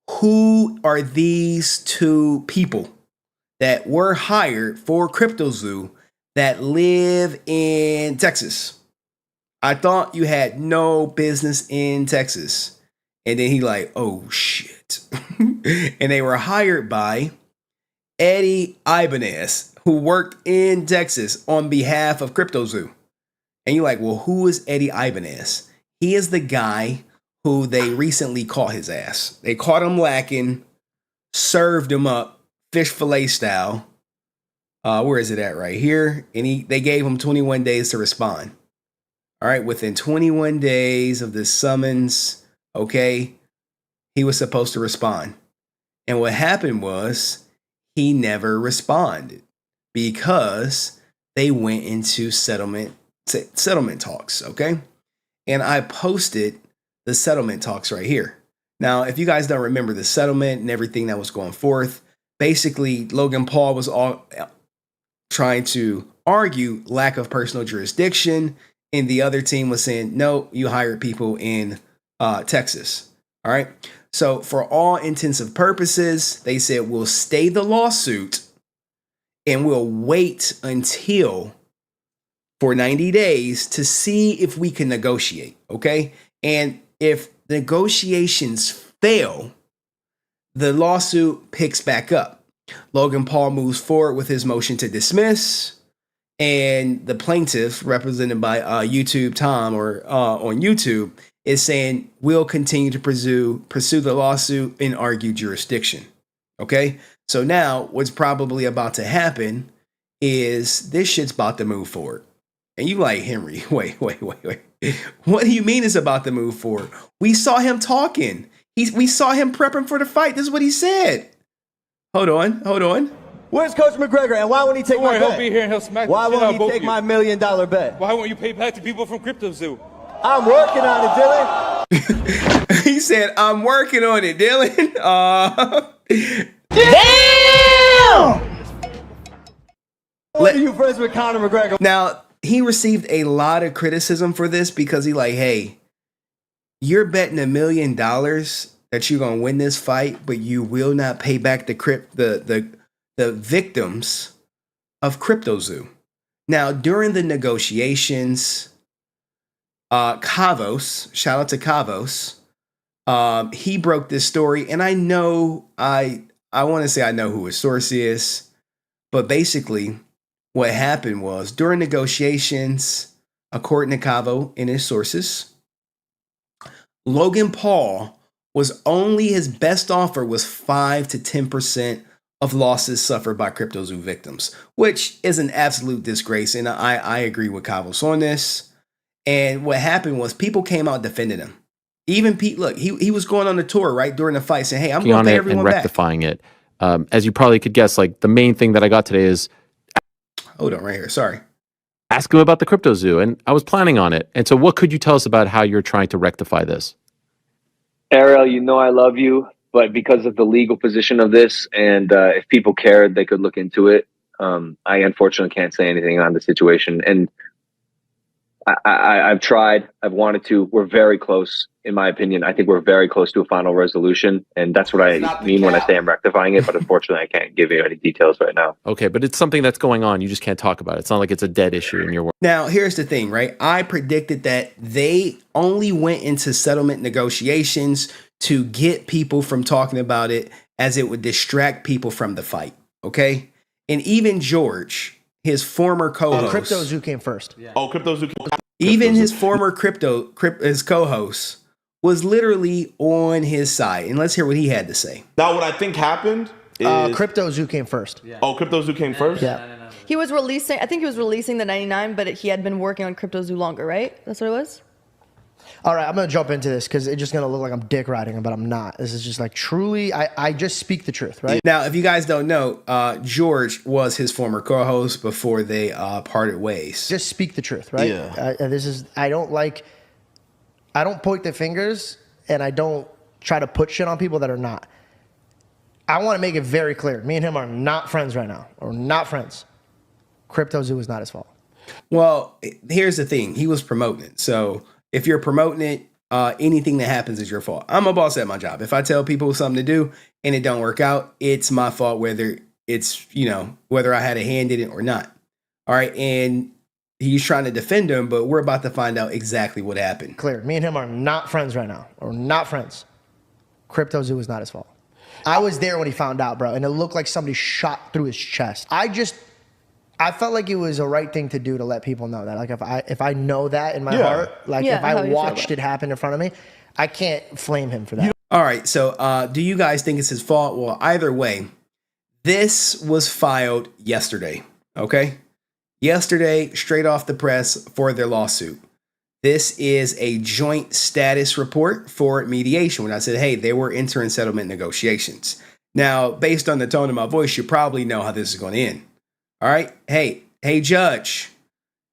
Who are these two people that were hired for Cryptozoo that live in Texas? I thought you had no business in Texas. And then he like, oh shit. And they were hired by Eddie Ibanez, who worked in Texas on behalf of Cryptozoo. And you're like, well, who is Eddie Ibanez? He is the guy who they recently caught his ass. They caught him lacking, served him up, fish fillet style. Where is it at? Right here. And they gave him 21 days to respond. All right, within 21 days of this summons, okay, he was supposed to respond. And what happened was he never responded because they went into settlement talks, okay? And I posted the settlement talks right here. Now, if you guys don't remember the settlement and everything that was going forth, basically Logan Paul was all trying to argue lack of personal jurisdiction, and the other team was saying, no, you hired people in Texas. All right. So for all intents and purposes, they said, we'll stay the lawsuit and we'll wait until for 90 days to see if we can negotiate. Okay. And if negotiations fail, the lawsuit picks back up. Logan Paul moves forward with his motion to dismiss. And the plaintiff, represented by YouTube Tom or on YouTube, is saying we'll continue to pursue the lawsuit and argue jurisdiction. Okay, so now what's probably about to happen is this shit's about to move forward. And you like, Henry, wait. What do you mean it's about to move forward? We saw him talking. We saw him prepping for the fight. This is what he said. Hold on. Where's Coach McGregor, and why won't he take my bet? He'll be here and he'll smack Why the shit won't out of he take both my $1 million bet? Why won't you pay back to people from Cryptozoo? I'm working on it, Dylan. He said, I'm working on it, Dylan. Damn! What are you friends with Conor McGregor? Now, he received a lot of criticism for this because he like, hey, you're betting $1 million that you're going to win this fight, but you will not pay back the victims of Cryptozoo. Now, during the negotiations, Kavos, shout out to Kavos, he broke this story, and I know, I want to say I know who his source is, but basically what happened was during negotiations, according to Kavo and his sources, Logan Paul his best offer was 5 to 10% of losses suffered by Cryptozoo victims, which is an absolute disgrace. And I agree with Kavos on this. And what happened was people came out defending him. Even Pete, look, he was going on the tour right during the fight saying, hey, I'm going to pay everyone back. Rectifying it. As you probably could guess, like the main thing that I got today is... Hold on right here. Sorry. Ask him about the Cryptozoo. And I was planning on it. And so what could you tell us about how you're trying to rectify this? Ariel, you know I love you, but because of the legal position of this, and if people cared, they could look into it. I unfortunately can't say anything on the situation. And I've tried. I've wanted to. We're very close, in my opinion. I think we're very close to a final resolution, and that's what I mean when I say I'm rectifying it. But unfortunately, I can't give you any details right now. Okay, but it's something that's going on. You just can't talk about it. It's not like it's a dead issue in your work. Now, here's the thing, right? I predicted that they only went into settlement negotiations to get people from talking about it, as it would distract people from the fight. Okay, and even George, his former co-host, Cryptozoo came first. Yeah. Oh, Cryptozoo. Even his former his co-host was literally on his side. And let's hear what he had to say. Now, what I think happened is... Cryptozoo came first. Yeah. Oh, Cryptozoo came first? Yeah. He was releasing, I think he was releasing the 99, but he had been working on Cryptozoo longer, right? That's what it was? All right, I'm going to jump into this because it's just going to look like I'm dick riding, but I'm not. This is just like truly, I just speak the truth, right? Now, if you guys don't know, George was his former co-host before they parted ways. Just speak the truth, right? Yeah. I don't point the fingers, and I don't try to put shit on people that are not. I want to make it very clear. Me and him are not friends right now. We're not friends. Cryptozoo was not his fault. Well, here's the thing. He was promoting it. So if you're promoting it, anything that happens is your fault. I'm a boss at my job. If I tell people something to do and it don't work out, it's my fault, whether it's, whether I had a hand in it or not. All right. And he's trying to defend him, but we're about to find out exactly what happened. Clear. Me and him are not friends right now. We're not friends. Cryptozoo was not his fault. I was there when he found out, bro, and it looked like somebody shot through his chest. I felt like it was a right thing to do to let people know that. Like if I know that in my heart, like if I watched it happen in front of me, I can't flame him for that. All right. So do you guys think it's his fault? Well, either way, this was filed yesterday. Okay. Yesterday, straight off the press for their lawsuit. This is a joint status report for mediation. When I said, hey, they were entering settlement negotiations. Now, based on the tone of my voice, you probably know how this is going to end. All right. Hey, judge,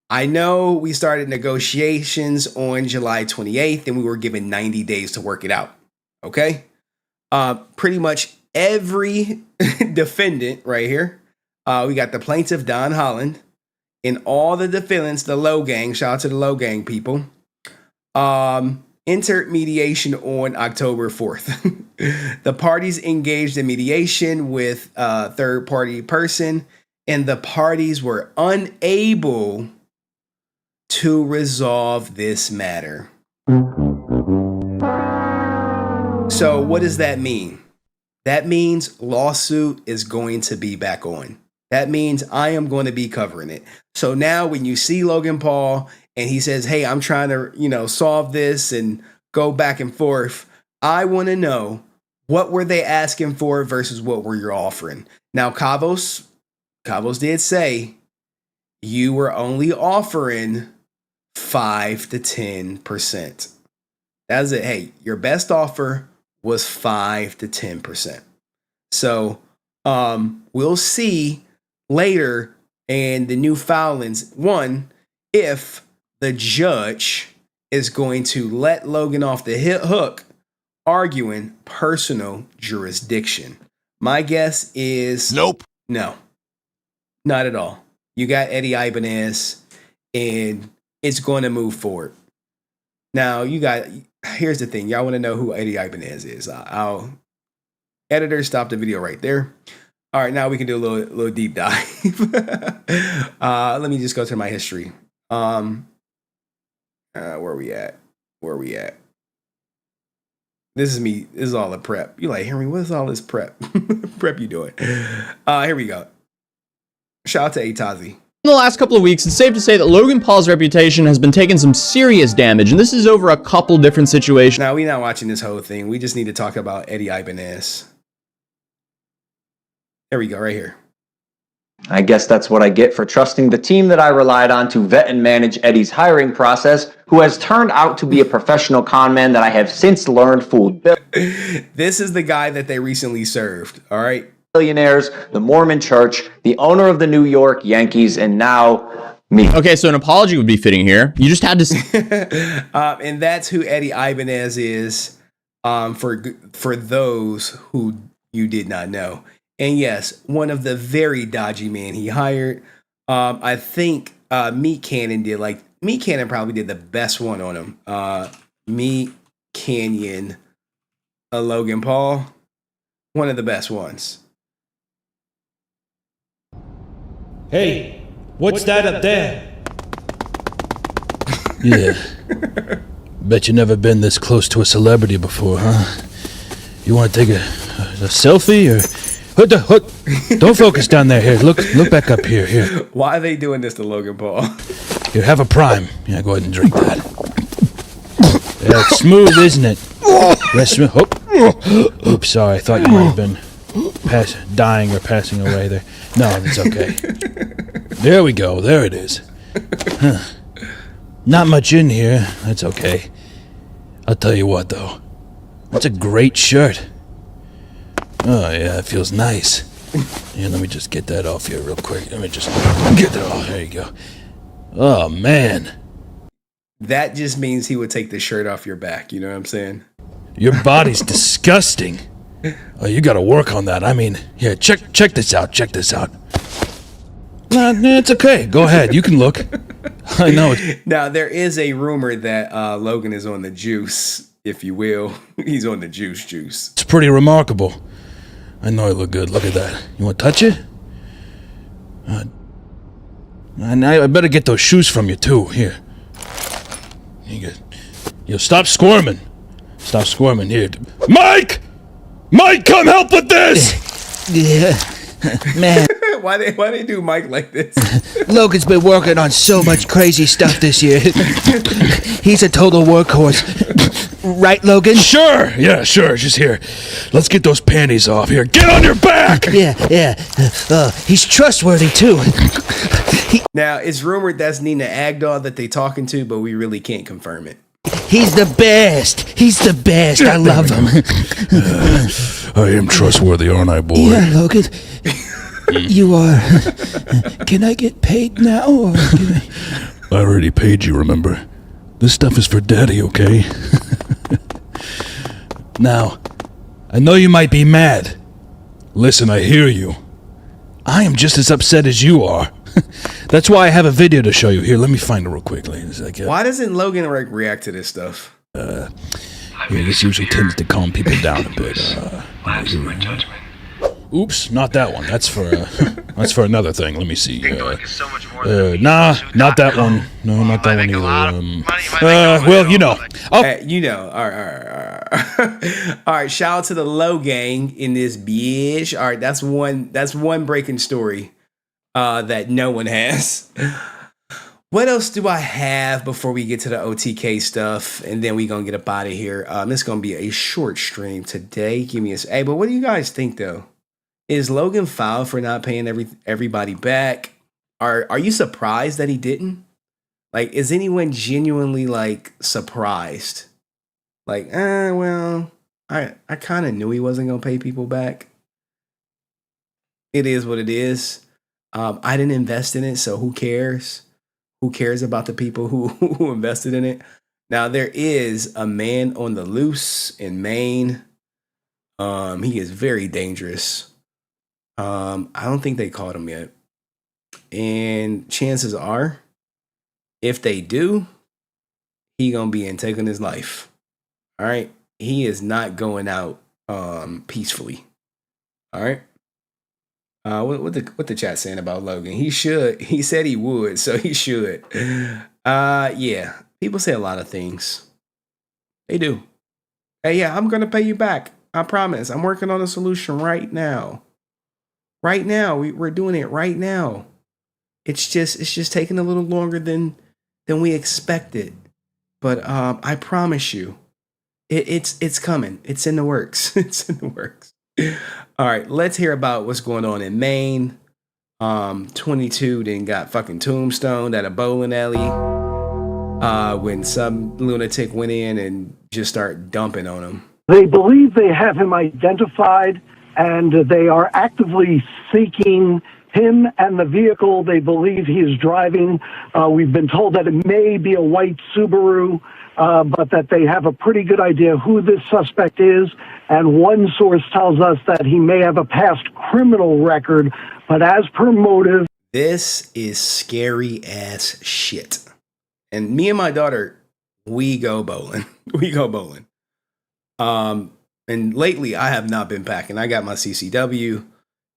I know we started negotiations on July 28th and we were given 90 days to work it out. Okay. Pretty much every defendant right here. We got the plaintiff, Don Holland, and all the defendants, the Low Gang, shout out to the Low Gang people, entered mediation on October 4th. The parties engaged in mediation with a third-party person, and the parties were unable to resolve this matter. So what does that mean? That means lawsuit is going to be back on. That means I am going to be covering it. So now when you see Logan Paul and he says, hey, I'm trying to, solve this and go back and forth, I want to know, what were they asking for versus what were you offering? Now, Kavos did say you were only offering 5 to 10%. That's it. Hey, your best offer was 5 to 10%. So we'll see later in the new filings, one, if the judge is going to let Logan off the hook, arguing personal jurisdiction. My guess is nope. No, not at all. You got Eddie Ibanez, and it's going to move forward. Now, here's the thing. Y'all want to know who Eddie Ibanez is. I'll editor, stop the video right there. All right, now we can do a little deep dive. Let me just go to my history. Where are we at? This is me. This is all the prep. You're like, Henry, what is all this prep? Prep you doing? Here we go. Shout out to Atazi. In the last couple of weeks, it's safe to say that Logan Paul's reputation has been taking some serious damage, and this is over a couple different situations. Now, we're not watching this whole thing. We just need to talk about Eddie Ibanez. There we go, right here. I guess that's what I get for trusting the team that I relied on to vet and manage Eddie's hiring process, who has turned out to be a professional con man that I have since learned fooled This is the guy that they recently served, all right? Billionaires, the Mormon Church, the owner of the New York Yankees, and now me. Okay, so an apology would be fitting here. You just had to... and that's who Eddie Ibanez is, for those who you did not know. And yes, one of the very dodgy men he hired. I think Meat Cannon did, Meat Cannon probably did the best one on him. Meat Canyon, Logan Paul, one of the best ones. Hey, what's that up there? Yeah. Bet you never been this close to a celebrity before, huh? You want to take a selfie or... Don't focus down there. Here, look back up here. Here. Why are they doing this to Logan Paul? Here, have a prime. Yeah, go ahead and drink that. Yeah, it's smooth, isn't it? That's smooth. Oh. Oops, sorry. I thought you might have been dying or passing away there. No, it's okay. There we go. There it is. Huh. Not much in here. That's okay. I'll tell you what, though. That's a great shirt. Oh, yeah, it feels nice. Yeah, let me just get that off here real quick. Let me just get that off. There you go. Oh, man. That just means he would take the shirt off your back. You know what I'm saying? Your body's disgusting. Oh, you got to work on that. I mean, here, check this out. Check this out. Nah, it's okay. Go ahead. You can look. I know it. Now, there is a rumor that Logan is on the juice, if you will. He's on the juice. It's pretty remarkable. I know I look good. Look at that. You want to touch it? And I better get those shoes from you, too. Here. You stop squirming. Stop squirming. Here. Mike! Mike, come help with this! Yeah. Man. Why they do Mike like this? Logan's been working on so much crazy stuff this year. He's a total workhorse. Right, Logan? Sure. Yeah, sure. Just here. Let's get those panties off. Here. Get on your back! Yeah. He's trustworthy, too. Now, it's rumored that's Nina Agdal that they talking to, but we really can't confirm it. He's the best. I love him. I am trustworthy, aren't I, boy? Yeah, Logan. You are. Can I get paid now? Or I already paid you, remember? This stuff is for Daddy, okay? Now, I know you might be mad. Listen, I hear you. I am just as upset as you are. That's why I have a video to show you. Here, let me find it real quick. Why doesn't Logan react to this stuff? This usually tends to calm people down a bit. My judgment. Oops, not that one. That's for another thing. Let me see. Nah, not that one. No, not that one either. Well, you know. All right. Shout out to the Low Gang in this bitch. All right, that's one breaking story that no one has. What else do I have before we get to the OTK stuff, and then we gonna get up out of here? This is gonna be a short stream today. Give me a. Hey, but what do you guys think though? Is Logan foul for not paying everybody back? Are you surprised that he didn't? Like, is anyone genuinely like surprised? Like, well, I kind of knew he wasn't gonna pay people back. It is what it is. I didn't invest in it, so who cares? Who cares about the people who invested in it? Now, there is a man on the loose in Maine. He is very dangerous. I don't think they caught him yet. And chances are, if they do, he gonna be taking his life. All right? He is not going out peacefully. All right? What the chat saying about Logan? He should. He said he would, so he should. Yeah. People say a lot of things. They do. Hey, yeah, I'm gonna pay you back. I promise. I'm working on a solution right now. Right now, we're doing it right now. It's just taking a little longer than we expected, but I promise you, it's coming. It's in the works. It's in the works. All right, let's hear about what's going on in Maine. 22 then got fucking tombstoned at a bowling alley when some lunatic went in and just started dumping on him. They believe they have him identified, and they are actively seeking him and the vehicle they believe he is driving. We've been told that it may be a white Subaru, but that they have a pretty good idea who this suspect is. And one source tells us that he may have a past criminal record, but as per motive. This is scary ass shit. And me and my daughter, we go bowling. We go bowling. And lately I have not been packing. I got my CCW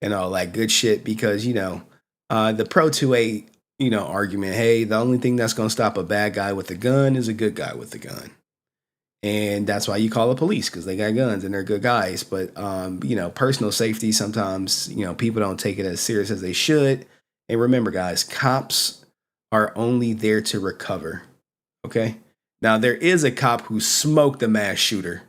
and all that good shit because, the Pro 2A, argument, hey, the only thing that's going to stop a bad guy with a gun is a good guy with a gun. And that's why you call the police, because they got guns and they're good guys. But, personal safety, sometimes, people don't take it as serious as they should. And remember, guys, cops are only there to recover. Okay. Now, there is a cop who smoked a mass shooter.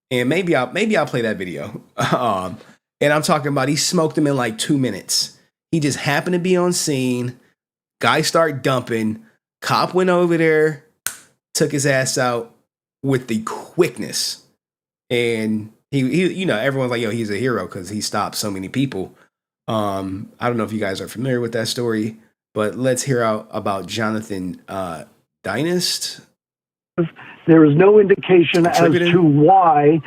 And maybe I'll play that video. And I'm talking about he smoked him in like 2 minutes. He just happened to be on scene. Guy started dumping. Cop went over there, took his ass out with the quickness. And he everyone's like, yo, he's a hero because he stopped so many people. I don't know if you guys are familiar with that story, but let's hear out about Jonathan Dynast. There is no indication as to why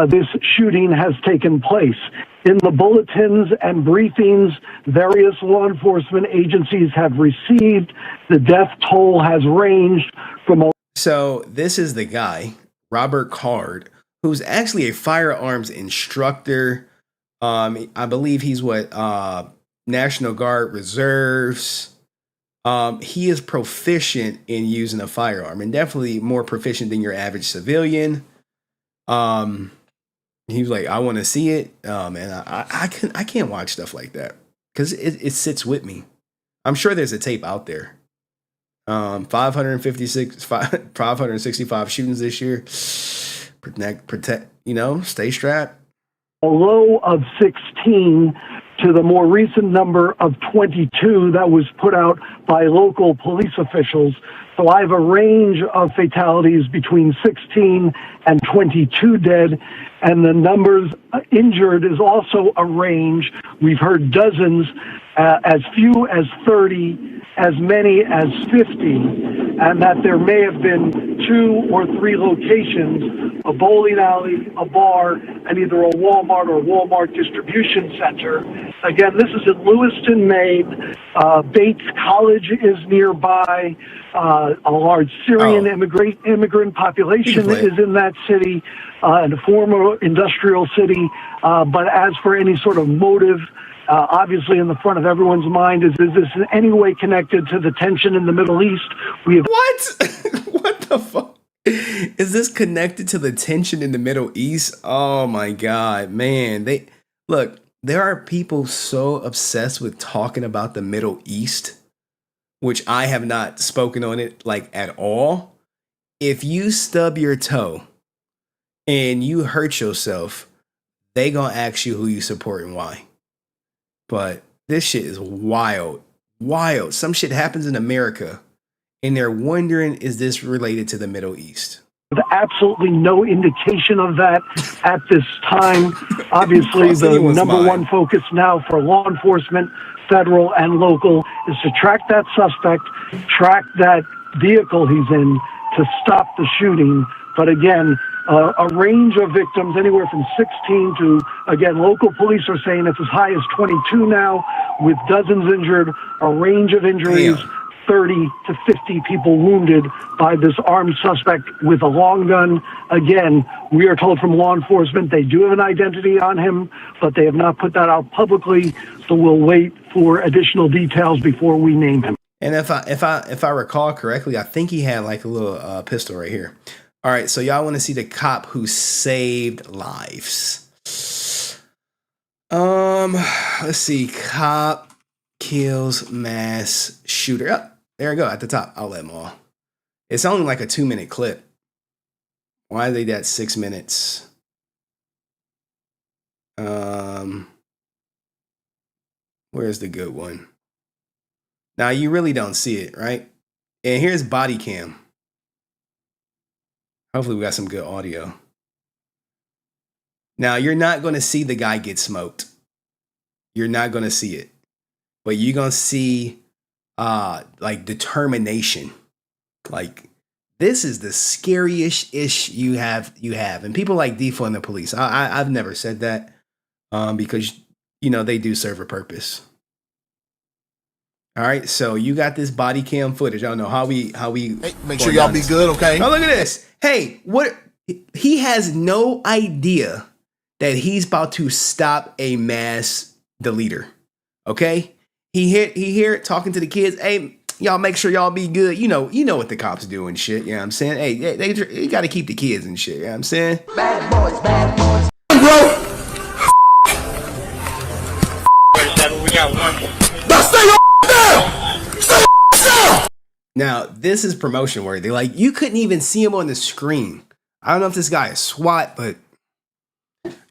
this shooting has taken place. In the bulletins and briefings various law enforcement agencies have received, the death toll has ranged from a... So this is the guy, Robert Card, who's actually a firearms instructor. I believe he's National Guard Reserves. He is proficient in using a firearm, and definitely more proficient than your average civilian. He was like, I want to see it. Oh man, I can't watch stuff like that because it sits with me. I'm sure there's a tape out there. 565 shootings this year. Protect, stay strapped. A low of 16 to the more recent number of 22 that was put out by local police officials. So I have a range of fatalities between 16 and 22 dead, and the numbers injured is also a range. We've heard dozens, as few as 30, as many as 50, and that there may have been 2 or 3 locations, a bowling alley, a bar, and either a Walmart or Walmart distribution center. Again, this is in Lewiston, Maine. Bates College is nearby. A large Syrian immigrant population is in that city, and a former industrial city. But as for any sort of motive, obviously in the front of everyone's mind is this in any way connected to the tension in the Middle East? What? What the fuck? Is this connected to the tension in the Middle East? Oh my God, man. There are people so obsessed with talking about the Middle East, which I have not spoken on it at all. If you stub your toe and you hurt yourself, they gonna ask you who you support and why. But this shit is wild. Wild. Some shit happens in America and they're wondering, is this related to the Middle East? Absolutely no indication of that at this time. Obviously, the number one focus now for law enforcement, federal and local, is to track that suspect, track that vehicle he's in to stop the shooting. But again, a range of victims, anywhere from 16 to, again, local police are saying it's as high as 22 now, with dozens injured, a range of injuries. Damn. 30 to 50 people wounded by this armed suspect with a long gun. Again, we are told from law enforcement they do have an identity on him, but they have not put that out publicly. So we'll wait for additional details before we name him. And if I recall correctly, I think he had a little pistol right here. All right, so y'all want to see the cop who saved lives? Let's see. Cop kills mass shooter. Oh, there we go at the top. I'll let them all. It's only a 2-minute clip. Why are they at 6 minutes? Where's the good one? Now you really don't see it, right? And here's body cam. Hopefully we got some good audio. Now you're not going to see the guy get smoked. You're not going to see it. But you're going to see determination. This is the scariest ish you have. And people like defund the police. I've never said that because they do serve a purpose. All right, so you got this body cam footage. I don't know how we hey, make sure y'all be good, okay? Now look at this. Hey, what? He has no idea that he's about to stop a mass deleter. Okay? He hear it talking to the kids. Hey, y'all make sure y'all be good. You know what the cops do and shit. You know what I'm saying? Hey, they got to keep the kids and shit. You know what I'm saying? Bad boys, bad boys. Bro. We got one. Now stay your down. Stay down. Now, this is promotion worthy. You couldn't even see him on the screen. I don't know if this guy is SWAT, but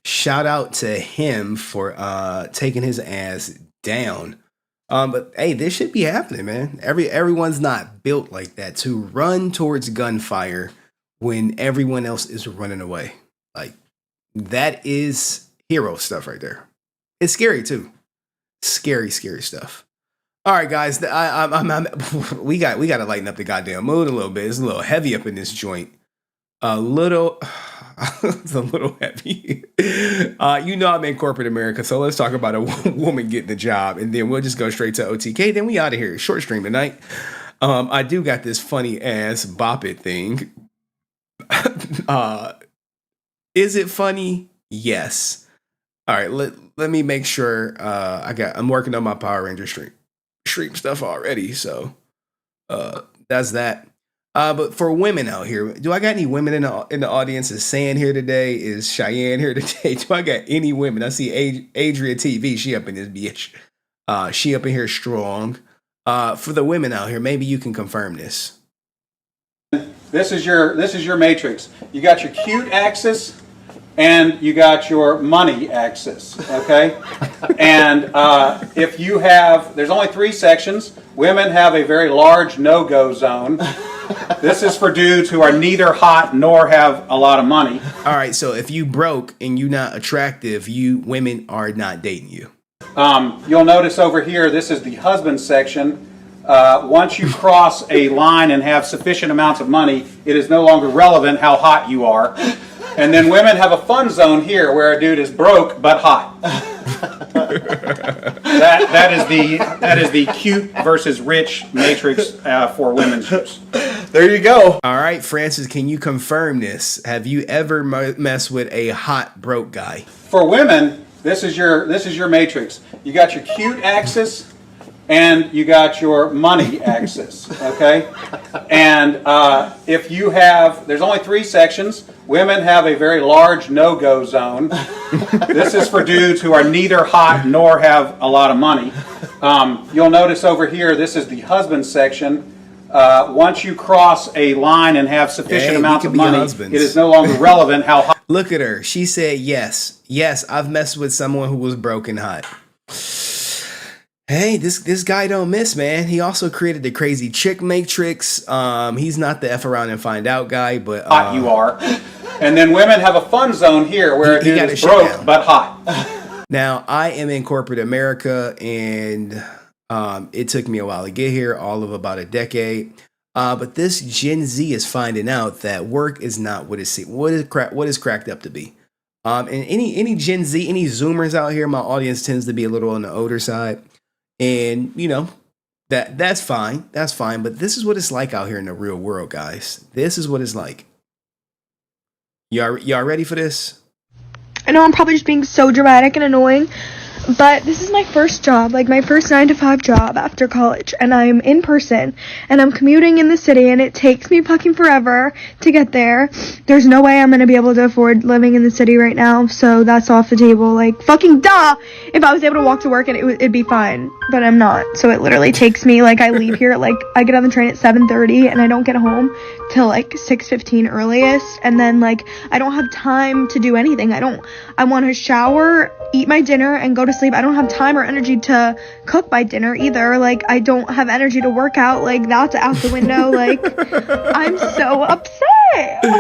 shout out to him for taking his ass down. But hey, this should be happening, man. Everyone's not built like that to run towards gunfire when everyone else is running away. That is hero stuff right there. It's scary too. Scary stuff. All right, guys. We got to lighten up the goddamn mood a little bit. It's a little heavy up in this joint. A little. It's a little heavy. I'm in corporate America, so let's talk about a woman getting a job, and then we'll just go straight to OTK. Then we out of here. Short stream tonight. I do got this funny ass bop it thing. Is it funny? Yes. All right. Let me make sure. I'm working on my Power Ranger stream stuff already, so that's that. But for women out here, do I got any women in the audience? Is San here today? Is Cheyenne here today? Do I got any women? I see Adria TV. She up in this bitch. She up in here strong. For the women out here, maybe you can confirm this. This is your matrix. You got your cute axis, and you got your money axis. Okay, and if you have, there's only 3 sections. Women have a very large no-go zone. This is for dudes who are neither hot nor have a lot of money. All right, so if you broke and you not attractive, women are not dating you. You'll notice over here, this is the husband section. Once you cross a line and have sufficient amounts of money, it is no longer relevant how hot you are. And then women have a fun zone here where a dude is broke but hot. that is the cute versus rich matrix for women's use. There you go. All right, Francis, can you confirm this? Have you ever messed with a hot broke guy? For women, this is your matrix. You got your cute axis, and you got your money axis. Okay, and if you have, there's only 3 sections. Women have a very large no-go zone. This is for dudes who are neither hot nor have a lot of money. You'll notice over here, this is the husband section. Once you cross a line and have sufficient amounts of money, it is no longer relevant how hot. Look at her. She said yes. Yes, I've messed with someone who was broken hot. Hey, this guy don't miss, man. He also created the crazy chick matrix. He's not the F around and find out guy, but hot you are. And then women have a fun zone here where a dude is broke but hot. Now, I am in corporate America, and it took me a while to get here, all of about a decade. But this Gen Z is finding out that work is not what is cracked up to be. And any Gen Z, any Zoomers out here, my audience tends to be a little on the older side. And, that's fine. That's fine. But this is what it's like out here in the real world, guys. This is what it's like. Y'all ready for this? I know I'm probably just being so dramatic and annoying, but this is my first job, like my first 9-to-5 job after college, and I'm in person, and I'm commuting in the city, and it takes me fucking forever to get there. There's no way I'm gonna be able to afford living in the city right now, so that's off the table. Like, fucking duh! If I was able to walk to work, it'd be fine, but I'm not. So it literally takes me, like, I leave here, like, I get on the train at 7:30, and I don't get home till, like, 6:15 earliest, and then, like, I don't have time to do anything. I want to shower, eat my dinner, and go to sleep. I don't have time or energy to cook my dinner either. Like, I don't have energy to work out. Like, that's out the window. Like, I'm so upset. Oh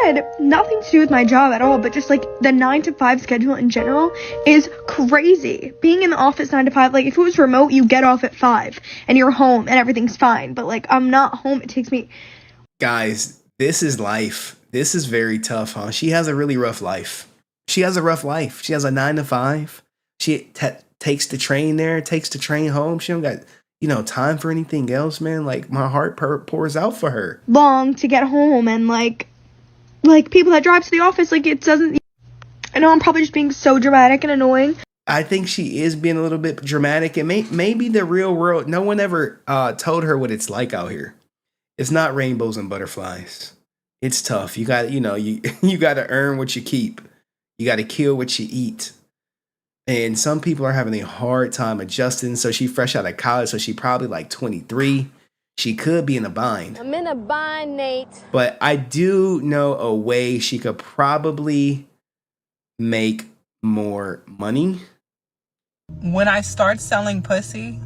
my god. Nothing to do with my job at all, but just like the 9-to-5 schedule in general is crazy. Being in the office 9 to 5, like if it was remote, you get off at 5 and you're home and everything's fine. But like, I'm not home. It takes me. Guys, this is life. This is very tough, huh? She has a really rough life. She has a rough life. She has a 9 to 5. She takes the train there, takes the train home. She don't got, time for anything else, man. Like, my heart pours out for her. Long to get home, and like people that drive to the office, like it doesn't. I know I'm probably just being so dramatic and annoying. I think she is being a little bit dramatic, and maybe the real world. No one ever told her what it's like out here. It's not rainbows and butterflies. It's tough. You got, you got to earn what you keep. You got to kill what you eat. And some people are having a hard time adjusting. So she fresh out of college, so she probably like 23. She could be in a bind. I'm in a bind, Nate. But I do know a way she could probably make more money. When I start selling pussy.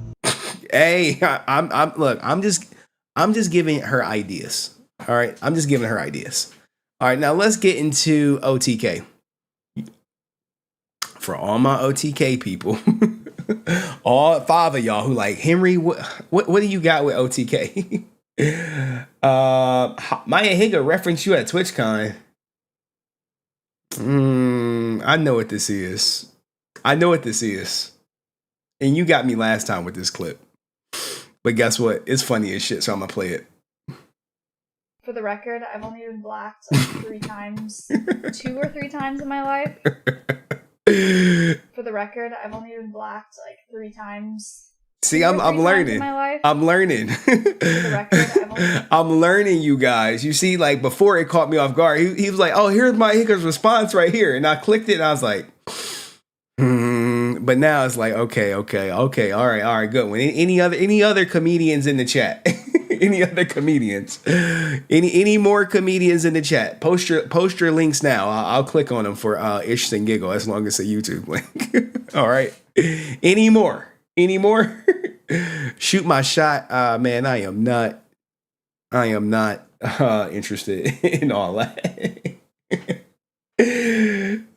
Hey, I'm just giving her ideas. All right, I'm just giving her ideas. All right, now let's get into OTK. For all my OTK people, all 5 of y'all who like, Henry, what do you got with OTK? Maya Higa referenced you at TwitchCon. I know what this is. I know what this is. And you got me last time with this clip. But guess what? It's funny as shit, so I'm going to play it. For the record, I've only been blacked like 3 times, 2 or 3 times in my life. For the record, I've only been blacked like 3 times. See, I'm learning. I'm learning. I'm learning, you guys. You see, like before it caught me off guard. He was like, "Oh, here's my hiccups response right here," and I clicked it, and I was like, But now it's like, okay, all right, good one. Any other comedians in the chat? Any other comedians? Any more comedians in the chat? Post your links now. I'll click on them for Ish and Giggle as long as it's a YouTube link. All right. Any more? Shoot my shot. Man, I am not interested in all that.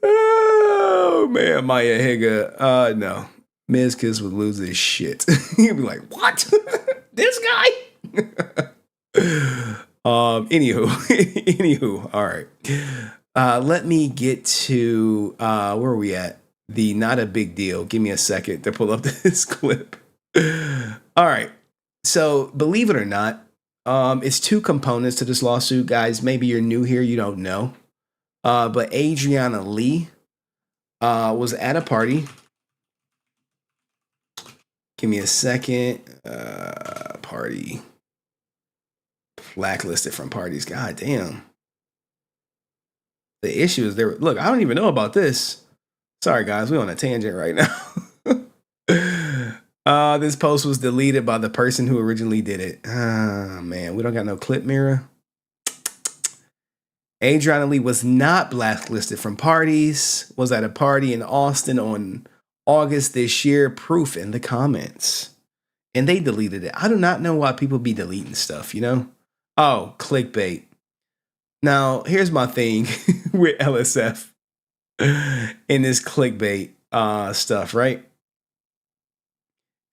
Oh man, Maya Higa. No. Mizkiss would lose his shit. He'd be like, what? This guy? Anywho, all right. Let me get to where are we at? The not a big deal. Give me a second to pull up this clip. All right. So believe it or not, it's 2 components to this lawsuit, guys. Maybe you're new here, you don't know. But Adrinah Lee was at a party. Give me a second. Party. Blacklisted from parties. God damn. The issue is there. Look, I don't even know about this. Sorry, guys. We're on a tangent right now. This post was deleted by the person who originally did it. Man, we don't got no clip mirror. Adrinah Lee was not blacklisted from parties. Was at a party in Austin on August this year. Proof in the comments. And they deleted it. I do not know why people be deleting stuff, you know? Oh, clickbait. Now, here's my thing with LSF in this clickbait stuff, right?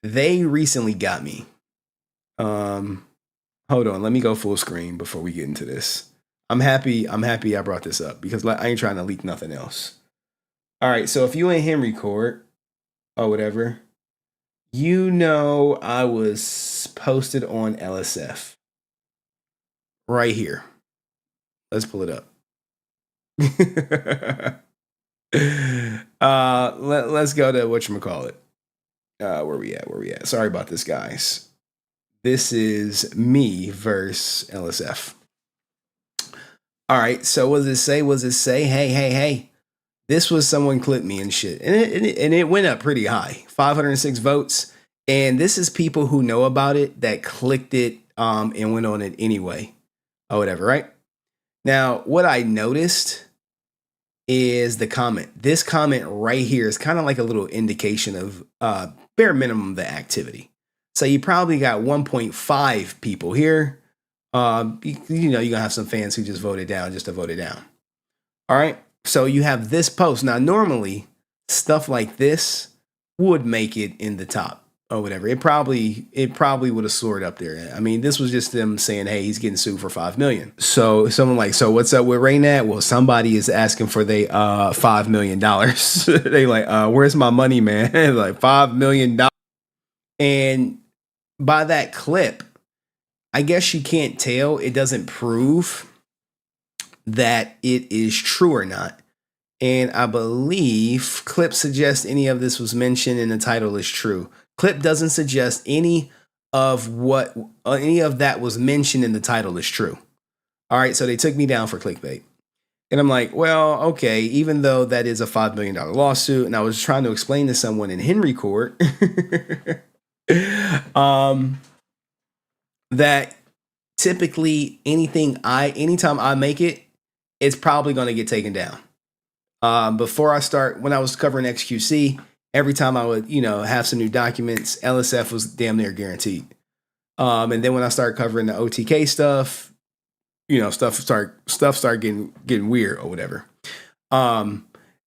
They recently got me. Hold on, let me go full screen before we get into this. I'm happy I brought this up because I ain't trying to leak nothing else. All right, so if you in Henry Court or whatever, you know I was posted on LSF right here. Let's pull it up. Let's go to whatchamacallit. Where we at? Sorry about this, guys. This is me versus LSF. All right, so what does it say? Hey. This was someone clipped me and shit. And it went up pretty high. 506 votes. And this is people who know about it that clicked it and went on it anyway. Or whatever, right? Now, what I noticed is the comment. This comment right here is kind of like a little indication of bare minimum the activity. So you probably got 1.5 people here. You know, you're going to have some fans who just voted down just to vote it down. All right. So you have this post. Now, normally stuff like this would make it in the top or whatever. It probably would have soared up there. I mean, this was just them saying, hey, he's getting sued for $5 million. So someone like, so what's up with Raynat? Well, somebody is asking for they $5 million. They like, where's my money, man? Like $5 million. And by that clip, I guess you can't tell. It doesn't prove that it is true or not. And I believe clip suggests any of this was mentioned in the title is true. Clip doesn't suggest any of that was mentioned in the title is true. All right, so they took me down for clickbait. And I'm like, well, okay, even though that is a $5 million lawsuit, and I was trying to explain to someone in Henry Court that typically anytime I make it, it's probably going to get taken down. When I was covering XQC, every time I would, have some new documents, LSF was damn near guaranteed. And then when I started covering the OTK stuff, stuff started getting weird or whatever.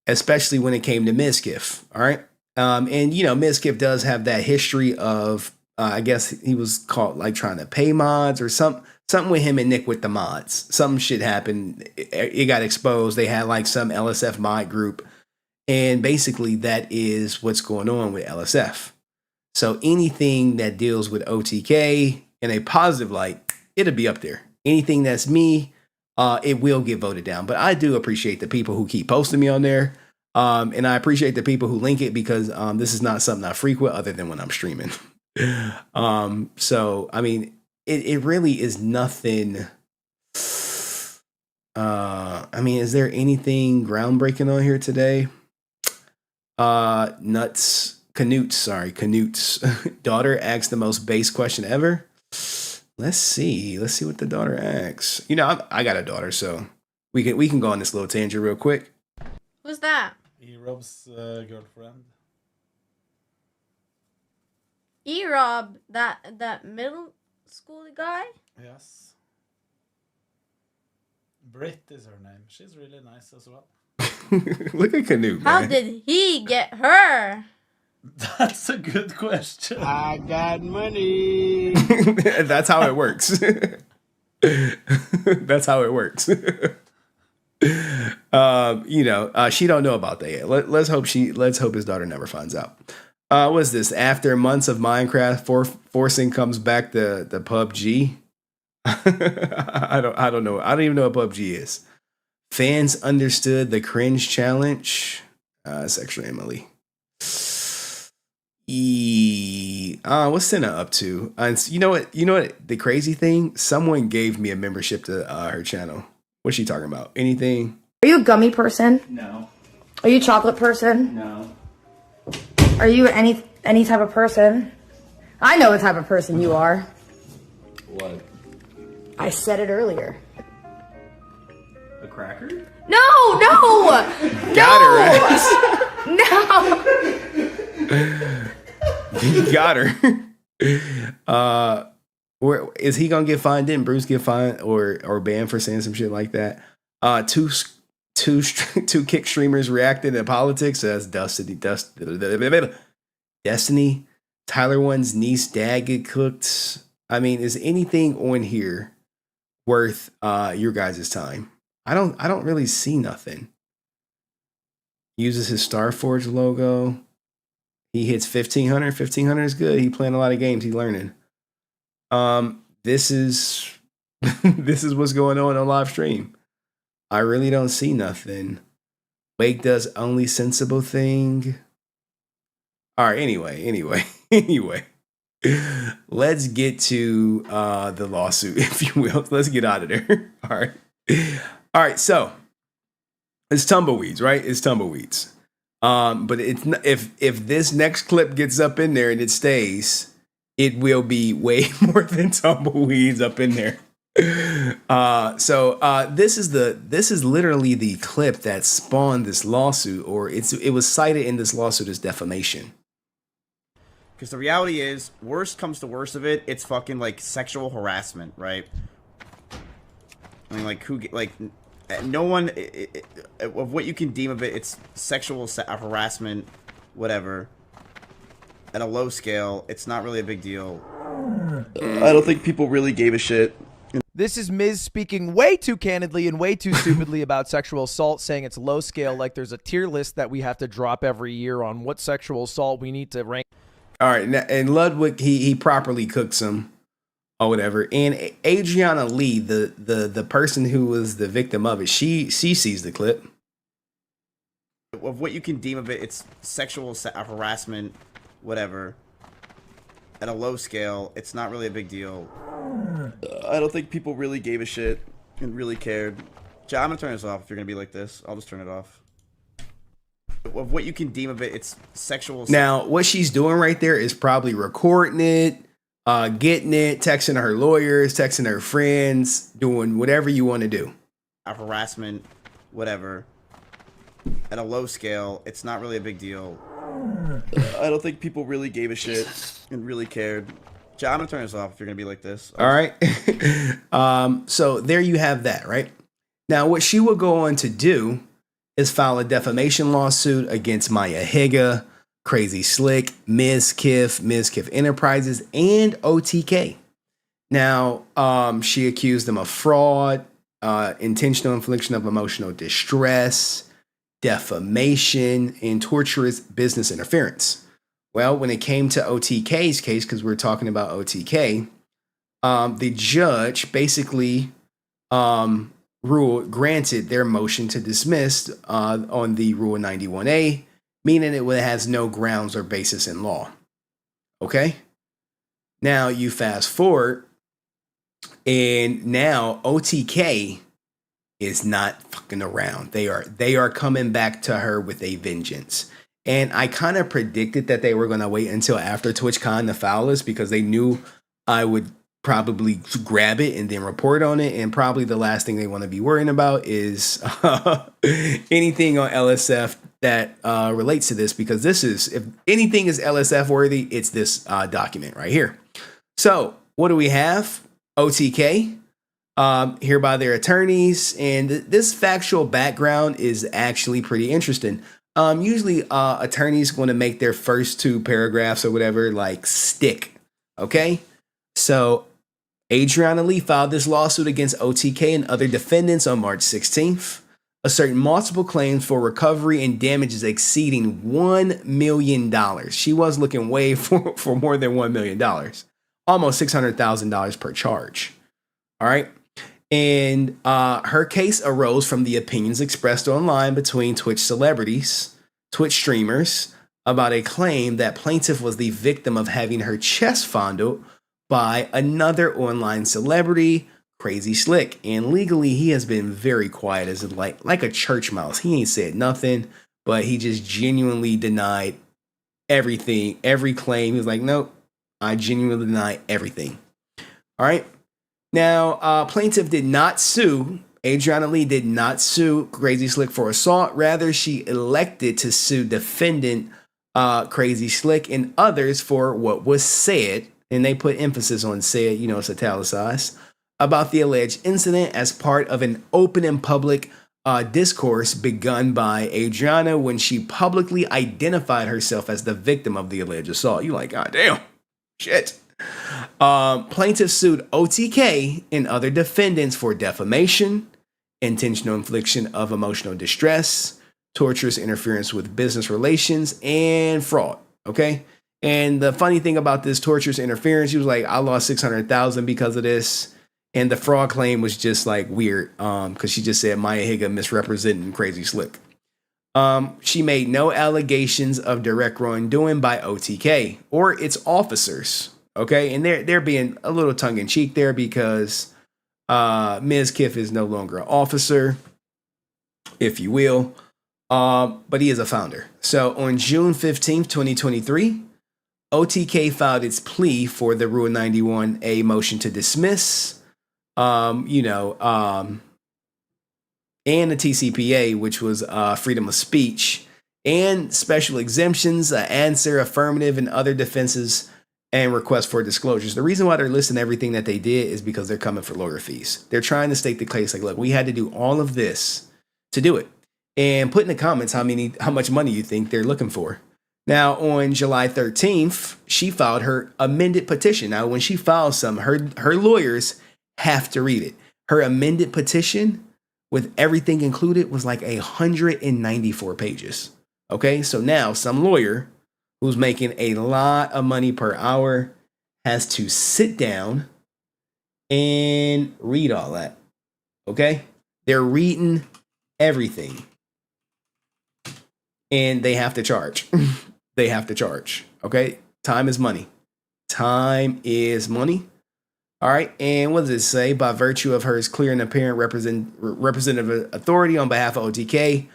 Especially when it came to Mizkiff. All right. And Mizkiff does have that history of, I guess he was caught like trying to pay mods or something with him and Nick with the mods. Some shit happened. It got exposed. They had like some LSF mod group. And basically that is what's going on with LSF. So anything that deals with OTK in a positive light, it'll be up there. Anything that's me, it will get voted down. But I do appreciate the people who keep posting me on there. And I appreciate the people who link it because this is not something I frequent other than when I'm streaming. So, I mean, it really is nothing. I mean, is there anything groundbreaking on here today? Canute's daughter asks the most base question ever. Let's see what the daughter asks. You know, I got a daughter, so we can go on this little tangent real quick. Who's that? E-Rob's girlfriend. E-Rob, that middle school guy? Yes. Britt is her name. She's really nice as well. Look at Canute, How man. did he get her? That's a good question. I got money. That's how it works. That's how it works. You know, she don't know about that yet. Let's hope his daughter never finds out. What's this? After months of Minecraft, forcing comes back the PUBG. I don't know. I don't even know what PUBG is. Fans understood the cringe challenge. It's actually Emily. What's Senna up to? You know what? The crazy thing? Someone gave me a membership to her channel. What's she talking about? Anything? Are you a gummy person? No. Are you a chocolate person? No. Are you any type of person? I know what type of person you are. What? I said it earlier. A cracker? No! Got her ass. No! You got her. Where is he gonna get fined? Didn't Bruce get fined or banned for saying some shit like that? Two kick streamers reacted to politics. So that's Destiny. Tyler One's niece dad get cooked. I mean, is anything on here worth your guys' time? I don't really see nothing. Uses his Starforge logo. He hits 1500. 1500 is good. He playing a lot of games. He learning. This is what's going on live stream. I really don't see nothing. Wake does only sensible thing. All right. Anyway. Let's get to the lawsuit, if you will. Let's get out of there. All right. So it's tumbleweeds, right? It's tumbleweeds. But it's not, if this next clip gets up in there and it stays, it will be way more than tumbleweeds up in there. So this is literally the clip that spawned this lawsuit, or it was cited in this lawsuit as defamation. Because the reality is, worst comes to worst of it, it's fucking like sexual harassment, right? I mean, like no one of what you can deem of it, it's sexual harassment, whatever. At a low scale, it's not really a big deal. I don't think people really gave a shit. This is Miz speaking way too candidly and way too stupidly about sexual assault, saying it's low scale, like there's a tier list that we have to drop every year on what sexual assault we need to rank. All right, and Ludwig, he properly cooks him or whatever. And Adrinah Lee, the person who was the victim of it, she sees the clip. Of what you can deem of it, it's sexual harassment, whatever. At a low scale, it's not really a big deal. I don't think people really gave a shit and really cared. I'm gonna turn this off if you're gonna be like this. I'll just turn it off. Of what you can deem of it, it's sexual. Now, what she's doing right there is probably recording it, getting it, texting her lawyers, texting her friends, doing whatever you want to do. Harassment, whatever. At a low scale, it's not really a big deal. I don't think people really gave a shit and really cared. I'm gonna turn this off if you're gonna be like this. All right. So there you have that, right? Now, what she will go on to do is file a defamation lawsuit against Maya Higa, Crazy Slick, Ms. Kiff Enterprises, and OTK. Now, she accused him of fraud, intentional infliction of emotional distress, defamation, and torturous business interference. Well, when it came to OTK's case, because we're talking about OTK, the judge basically granted their motion to dismiss on the Rule 91A, meaning it has no grounds or basis in law. Okay? Now you fast forward, and now OTK is not fucking around. They are coming back to her with a vengeance. And I kind of predicted that they were going to wait until after TwitchCon to file this because they knew I would probably grab it and then report on it. And probably the last thing they want to be worrying about is anything on LSF that relates to this, because this is, if anything is LSF worthy, it's this document right here. So what do we have? OTK, hereby their attorneys, and this factual background is actually pretty interesting. Usually attorneys want to make their first two paragraphs or whatever like stick. Okay, so Adrinah Lee filed this lawsuit against OTK and other defendants on March 16th, asserting multiple claims for recovery and damages exceeding $1 million. She was looking way for more than $1 million, almost $600,000 per charge. All right. And her case arose from the opinions expressed online between Twitch celebrities, Twitch streamers, about a claim that plaintiff was the victim of having her chest fondled by another online celebrity, Crazy Slick. And legally, he has been very quiet, as like a church mouse. He ain't said nothing, but he just genuinely denied everything, every claim. He was like, nope, I genuinely deny everything. All right. Now, plaintiff did not sue. Adrinah Lee did not sue Crazy Slick for assault. Rather, she elected to sue defendant Crazy Slick and others for what was said, and they put emphasis on said, you know, it's italicized, about the alleged incident as part of an open and public discourse begun by Adrinah when she publicly identified herself as the victim of the alleged assault. You like, God damn, shit. Plaintiff sued OTK and other defendants for defamation, intentional infliction of emotional distress, torturous interference with business relations, and fraud. Okay. And the funny thing about this torturous interference, she was like, I lost $600,000 because of this. And the fraud claim was just like weird. Because she just said Maya Higa misrepresenting Crazy Slick. She made no allegations of direct wrongdoing by OTK or its officers. Okay, and they're being a little tongue in cheek there because Ms. Kiff is no longer an officer, if you will, but he is a founder. So on June 15th, 2023, OTK filed its plea for the Rule 91A motion to dismiss, and the TCPA, which was freedom of speech, and special exemptions, answer, affirmative, and other defenses and requests for disclosures. The reason why they're listing everything that they did is because they're coming for lawyer fees. They're trying to state the case like, look, we had to do all of this to do it. And put in the comments how much money you think they're looking for. Now, on July 13th, she filed her amended petition. Now, when she files some, her lawyers have to read it. Her amended petition with everything included was like 194 pages. Okay, so now some lawyer who's making a lot of money per hour has to sit down and read all that. Okay? They're reading everything. And they have to charge. They have to charge. Okay? Time is money. Time is money. All right. And what does it say? By virtue of her clear and apparent representative authority on behalf of OTK,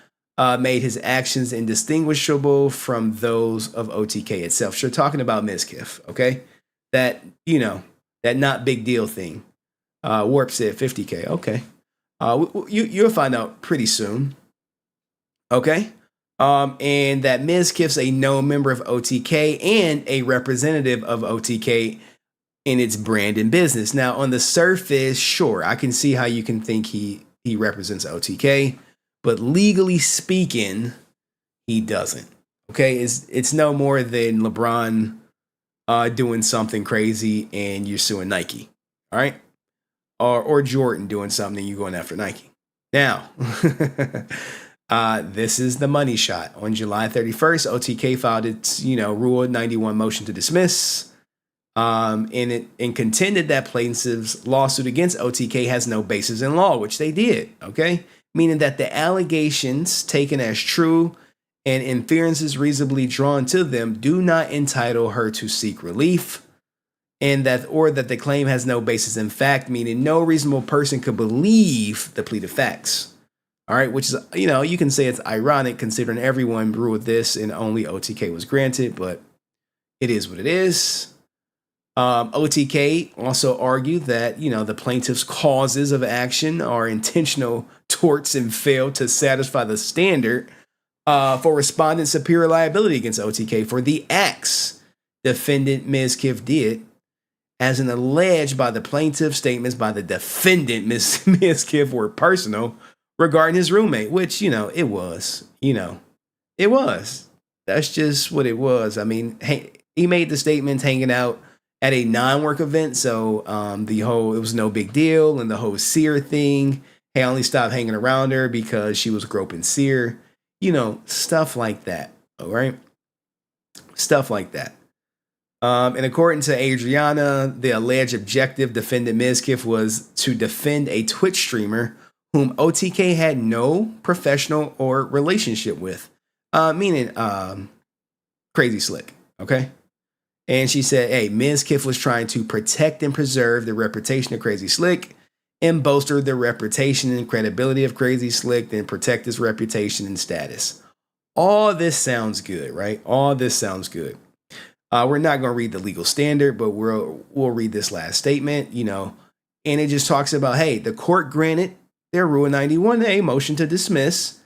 made his actions indistinguishable from those of OTK itself. So, talking about Ms. Kiff, okay? That, that not big deal thing. Warp said 50K. Okay. You'll find out pretty soon. Okay. And that Ms. Kiff's a known member of OTK and a representative of OTK in its brand and business. Now, on the surface, sure, I can see how you can think he represents OTK. But legally speaking, he doesn't. Okay, it's no more than LeBron doing something crazy and you're suing Nike. All right. Or Jordan doing something and you going after Nike. Now, this is the money shot. On July 31st, OTK filed its, Rule 91 motion to dismiss. And contended that plaintiff's lawsuit against OTK has no basis in law, which they did, okay? Meaning that the allegations taken as true and inferences reasonably drawn to them do not entitle her to seek relief, and that the claim has no basis in fact, meaning no reasonable person could believe the pleaded facts. All right, which is, you can say it's ironic considering everyone ruled this and only OTK was granted, but it is what it is. OTK also argued that, the plaintiff's causes of action are intentional torts and fail to satisfy the standard for respondent superior liability against OTK for the acts defendant Ms. Kiff did, as an alleged by the plaintiff statements by the defendant Ms. Kiff were personal regarding his roommate, which, it was. It was. That's just what it was. I mean, he made the statements hanging out at a non-work event, so it was no big deal, and the whole Sear thing, I only stopped hanging around her because she was groping Sear, stuff like that, all right? Stuff like that. And according to Adrinah, the alleged objective defendant Ms. Kiff was to defend a Twitch streamer whom OTK had no professional or relationship with, meaning Crazy Slick, okay? And she said, hey, Ms. Kiff was trying to protect and preserve the reputation of Crazy Slick and bolster the reputation and credibility of Crazy Slick, then protect his reputation and status. All this sounds good, right? All this sounds good. We're not going to read the legal standard, but we'll read this last statement, and it just talks about, hey, the court granted their Rule 91A motion to dismiss.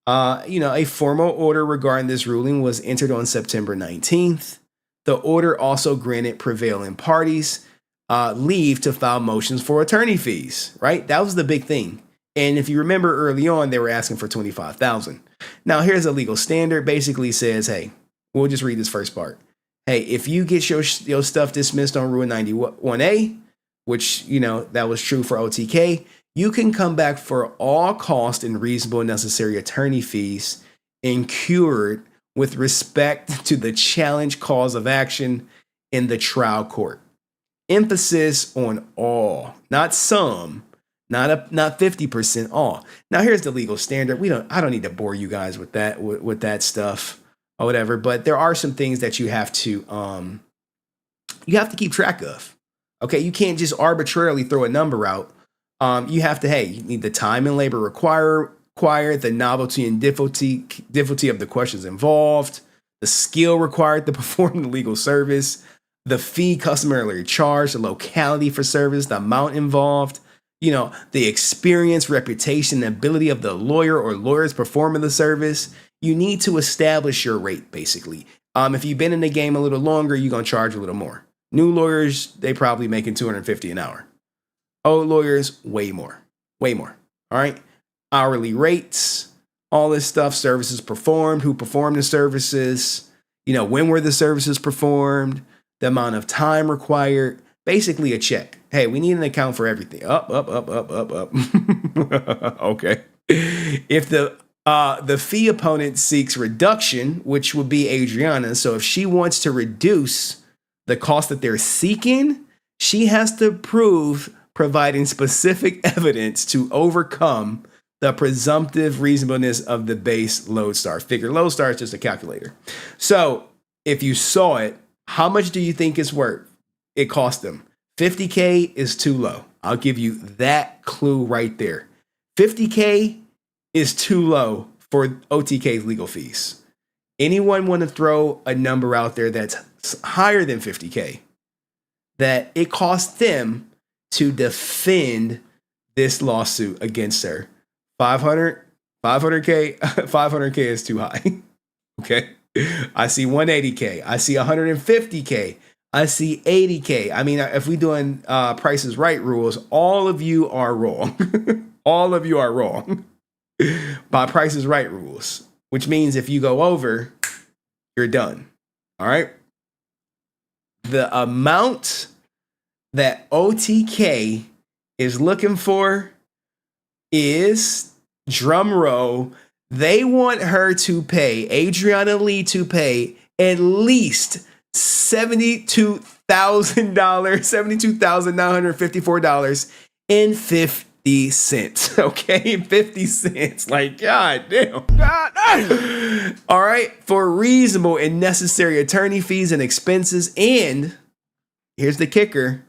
A formal order regarding this ruling was entered on September 19th. The order also granted prevailing parties leave to file motions for attorney fees, right? That was the big thing. And if you remember early on, they were asking for $25,000. Now, here's a legal standard. Basically says, hey, we'll just read this first part. Hey, if you get your stuff dismissed on Rule 91A, which, that was true for OTK, you can come back for all cost and reasonable and necessary attorney fees incurred with respect to the challenge cause of action in the trial court. Emphasis on all, not some, not 50%, all. Now, here's the legal standard. I don't need to bore you guys with that stuff or whatever, but there are some things that you have to keep track of. Okay, you can't just arbitrarily throw a number out. You have to, you need the time and labor required, the novelty and difficulty of the questions involved, the skill required to perform the legal service, the fee customarily charged, the locality for service, the amount involved, the experience, reputation, and ability of the lawyer or lawyers performing the service. You need to establish your rate, basically. If you've been in the game a little longer, you're going to charge a little more. New lawyers, they probably making $250 an hour. Old lawyers, way more. All right. Hourly rates, all this stuff, services performed, who performed the services, when were the services performed, the amount of time required, basically a check. Hey, we need an account for everything. Up. Okay. If the fee opponent seeks reduction, which would be Adrinah, so if she wants to reduce the cost that they're seeking, she has to prove providing specific evidence to overcome the presumptive reasonableness of the base lodestar. Figure lodestar is just a calculator. So if you saw it, how much do you think it's worth? It cost them. $50K is too low. I'll give you that clue right there. $50K is too low for OTK's legal fees. Anyone want to throw a number out there that's higher than $50K that it cost them to defend this lawsuit against her? 500K, 500K is too high. Okay. I see 180K. I see 150K. I see 80K. I mean, if we doing Price is Right rules, all of you are wrong. All of you are wrong by Price is Right rules, which means if you go over, you're done. All right. The amount that OTK is looking for is, drum roll, they want her to pay, Adrinah Lee to pay at least $72,954.50. Okay, 50 cents. Like, god damn. All right, for reasonable and necessary attorney fees and expenses, and here's the kicker,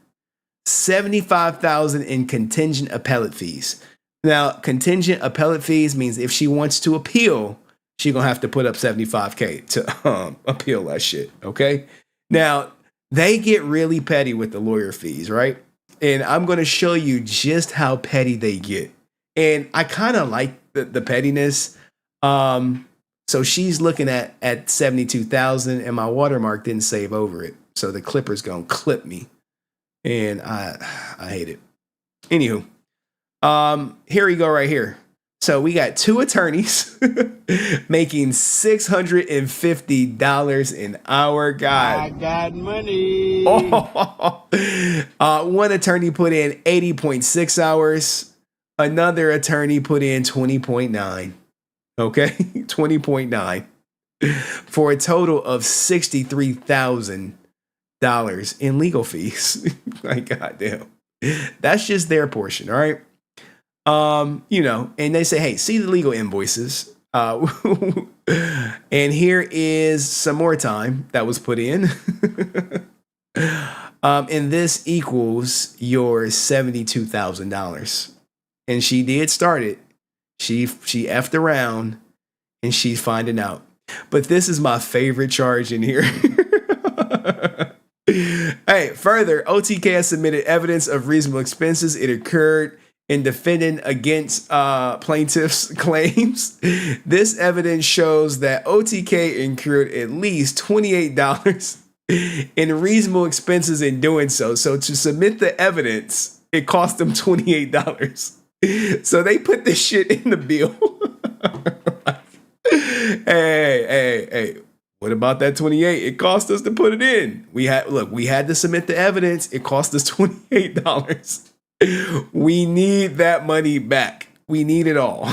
$75,000 in contingent appellate fees. Now, contingent appellate fees means if she wants to appeal, she gonna have to put up $75K to appeal that shit. Okay. Now, they get really petty with the lawyer fees, right? And I'm gonna show you just how petty they get. And I kind of like the pettiness. So she's looking at 72,000, and my watermark didn't save over it. So the clipper's gonna clip me. And I hate it. Anywho, here we go right here. So we got two attorneys making $650 an hour. God, I got money. One attorney put in 80.6 hours. Another attorney put in 20.9. Okay, 20.9 for a total of $63,000 in legal fees. Like, goddamn, that's just their portion. All right. You know, and they say, hey, see the legal invoices. And here is some more time that was put in. And this equals your $72,000. And she did start it. She effed around and she's finding out. But this is my favorite charge in here. Hey, further, OTK has submitted evidence of reasonable expenses it occurred in defending against plaintiff's claims. This evidence shows that OTK incurred at least $28 in reasonable expenses in doing so. So to submit the evidence, it cost them $28. So they put this shit in the bill. Hey. What about that 28? It cost us to put it in. We had to submit the evidence. It cost us $28. We need that money back. We need it all.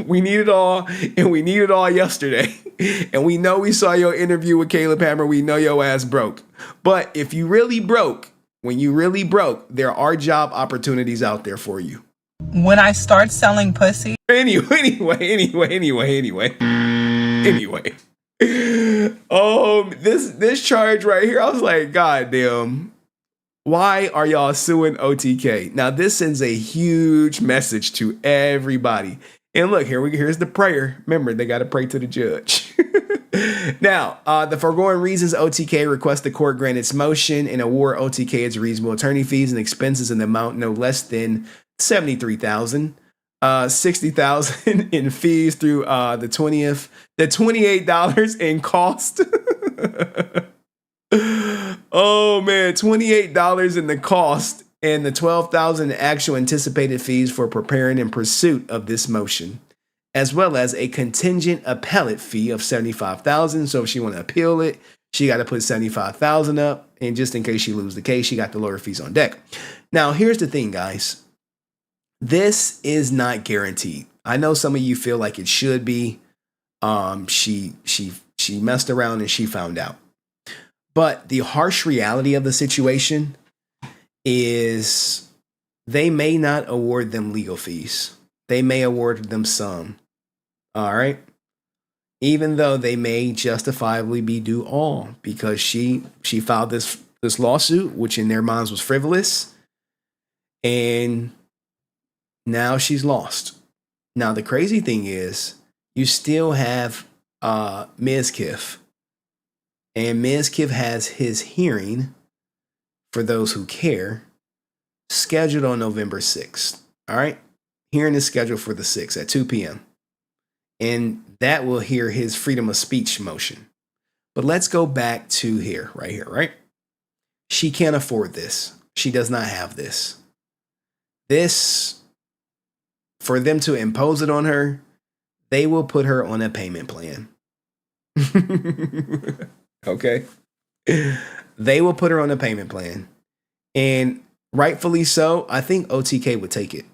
We need it all, and we need it all yesterday. And we know we saw your interview with Caleb Hammer. We know your ass broke. But if you really broke, when you really broke, there are job opportunities out there for you. When I start selling pussy. Anyway. This charge right here, I was like, God damn. Why are y'all suing OTK? Now, this sends a huge message to everybody. And look, here's the prayer. Remember, they got to pray to the judge. Now, the foregoing reasons OTK requests the court grant its motion and award OTK its reasonable attorney fees and expenses in the amount no less than $73,000, $60,000 in fees through the 20th, the $28 in cost. Oh man, $28 in the cost and the $12,000 actual anticipated fees for preparing in pursuit of this motion, as well as a contingent appellate fee of $75,000. So if she want to appeal it, she got to put $75,000 up, and just in case she loses the case, she got the lawyer fees on deck. Now, here's the thing, guys. This is not guaranteed. I know some of you feel like it should be. She messed around and she found out. But the harsh reality of the situation is they may not award them legal fees. They may award them some. All right. Even though they may justifiably be due all, because she filed this lawsuit, which in their minds was frivolous. And now she's lost. Now, the crazy thing is you still have Ms. Kiff. And Ms. Kiff has his hearing, for those who care, scheduled on November 6th. All right? Hearing is scheduled for the 6th at 2 p.m. And that will hear his freedom of speech motion. But let's go back to here, right? She can't afford this. She does not have this. This, for them to impose it on her, they will put her on a payment plan. Okay? They will put her on a payment plan. And rightfully so, I think OTK would take it.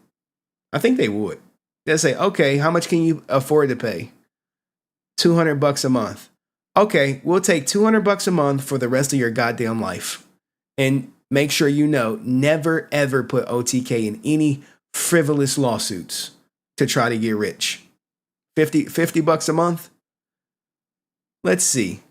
I think they would. They'll say, okay, how much can you afford to pay? $200 a month. Okay, we'll take $200 a month for the rest of your goddamn life. And make sure you know, never ever put OTK in any frivolous lawsuits to try to get rich. $50 a month? Let's see.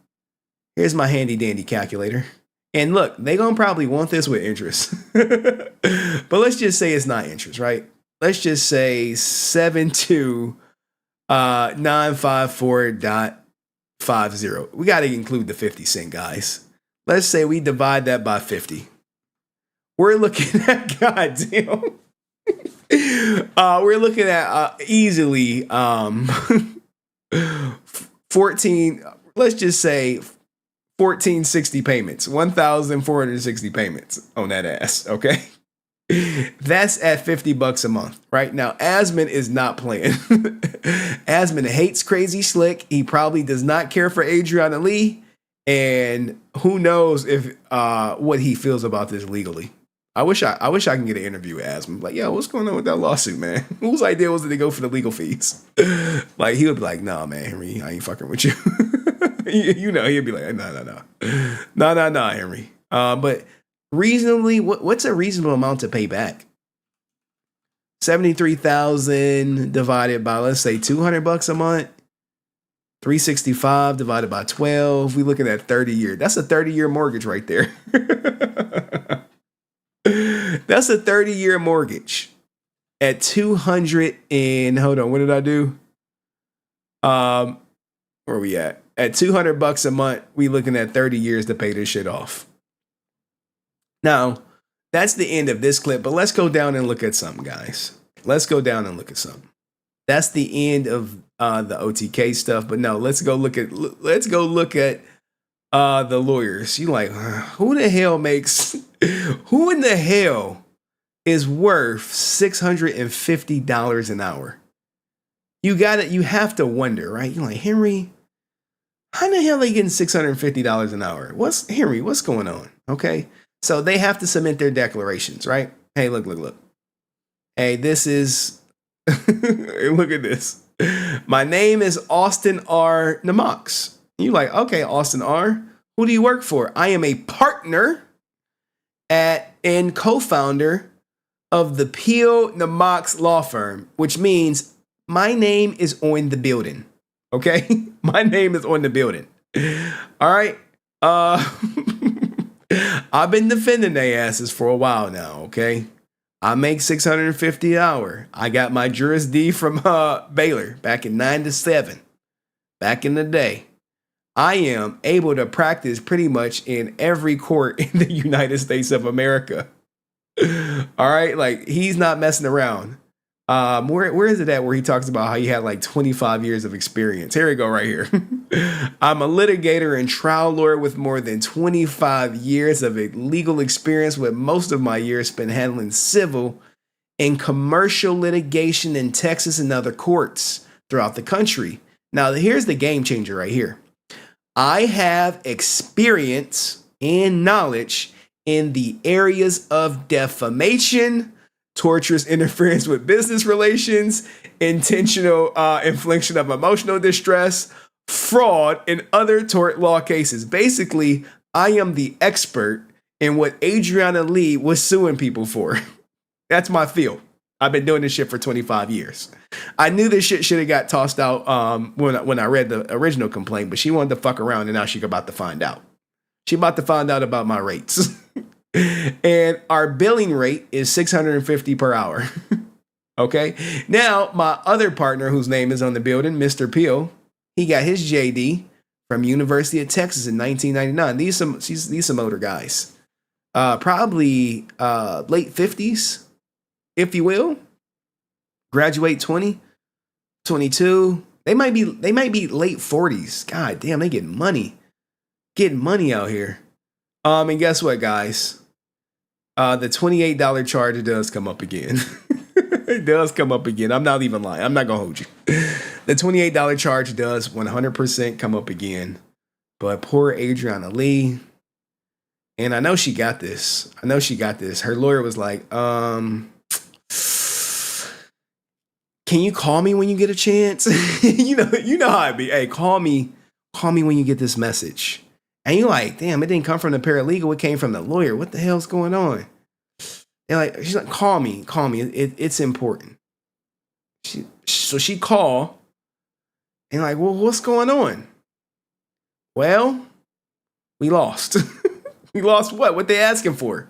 Here's my handy dandy calculator. And look, they gonna probably want this with interest. But let's just say it's not interest, right? Let's just say 72954.50. We got to include the 50 cent, guys. Let's say we divide that by 50. We're looking at, goddamn. We're looking at easily 14. Let's just say 1460 payments, 1,460 payments on that ass. Okay. That's at $50 a month. Right now, Asmon is not playing. Asmon hates Crazy Slick. He probably does not care for Adrinah Lee. And who knows if what he feels about this legally. I wish I can get an interview with Asmon. Like, yo, what's going on with that lawsuit, man? Whose idea was it to go for the legal fees? Like, he would be like, nah, man, Henry, I ain't fucking with you. You know, he'd be like, no, Henry. But reasonably, what's a reasonable amount to pay back? 73,000 divided by, let's say, $200 a month. 365 divided by 12. We looking at 30 years. That's a 30-year mortgage right there. That's a 30-year mortgage at 200 and hold on, what did I do? Where are we at? At $200 a month, we looking at 30 years to pay this shit off. Now, that's the end of this clip, but let's go down and look at something, guys. Let's go down and look at something. That's the end of the OTK stuff, but no, let's go look at the lawyers. You like, who in the hell is worth $650 an hour? You have to wonder, right? You're like, Henry, how the hell are they getting $650 an hour? What's going on? Okay. So they have to submit their declarations, right? Hey, look. Hey, this is, look at this. My name is Austin R. Namox. You like, okay, Austin R. Who do you work for? I am a partner and co-founder of the Peel Namox law firm, which means my name is on the building. Okay? My name is on the building. All right. I've been defending their asses for a while now, okay? I make $650 an hour. I got my Juris D from Baylor back in 97. Back in the day. I am able to practice pretty much in every court in the United States of America. All right? Like, he's not messing around. Where is it at where he talks about how he had like 25 years of experience? Here we go right here. I'm a litigator and trial lawyer with more than 25 years of legal experience, with most of my years spent handling civil and commercial litigation in Texas and other courts throughout the country. Now, here's the game changer right here. I have experience and knowledge in the areas of defamation, torturous interference with business relations, intentional infliction of emotional distress, fraud, and other tort law cases. Basically, I am the expert in what Adrinah Lee was suing people for. That's my field. I've been doing this shit for 25 years. I knew this shit should have got tossed out when I read the original complaint, but she wanted to fuck around, and now she's about to find out. She about to find out about my rates. And our billing rate is $650 per hour. Okay. Now, my other partner, whose name is on the building, Mr. Peel, he got his JD from University of Texas in 1999. These some older guys, probably late 50s, if you will. Graduate 20, 22. They might be late 40s. God damn, they getting money out here. And guess what, guys? The $28 charge does come up again. It does come up again. I'm not even lying. I'm not gonna hold you. The $28 charge does 100% come up again. But poor Adrinah Lee And I know she got this. Her lawyer was like, can you call me when you get a chance? you know how it be. Hey, call me when you get this message. And you're like, damn, it didn't come from the paralegal. It came from the lawyer. What the hell's going on? She's like, call me. It's important. So she called and like, well, what's going on? Well, we lost. We lost what? What they asking for?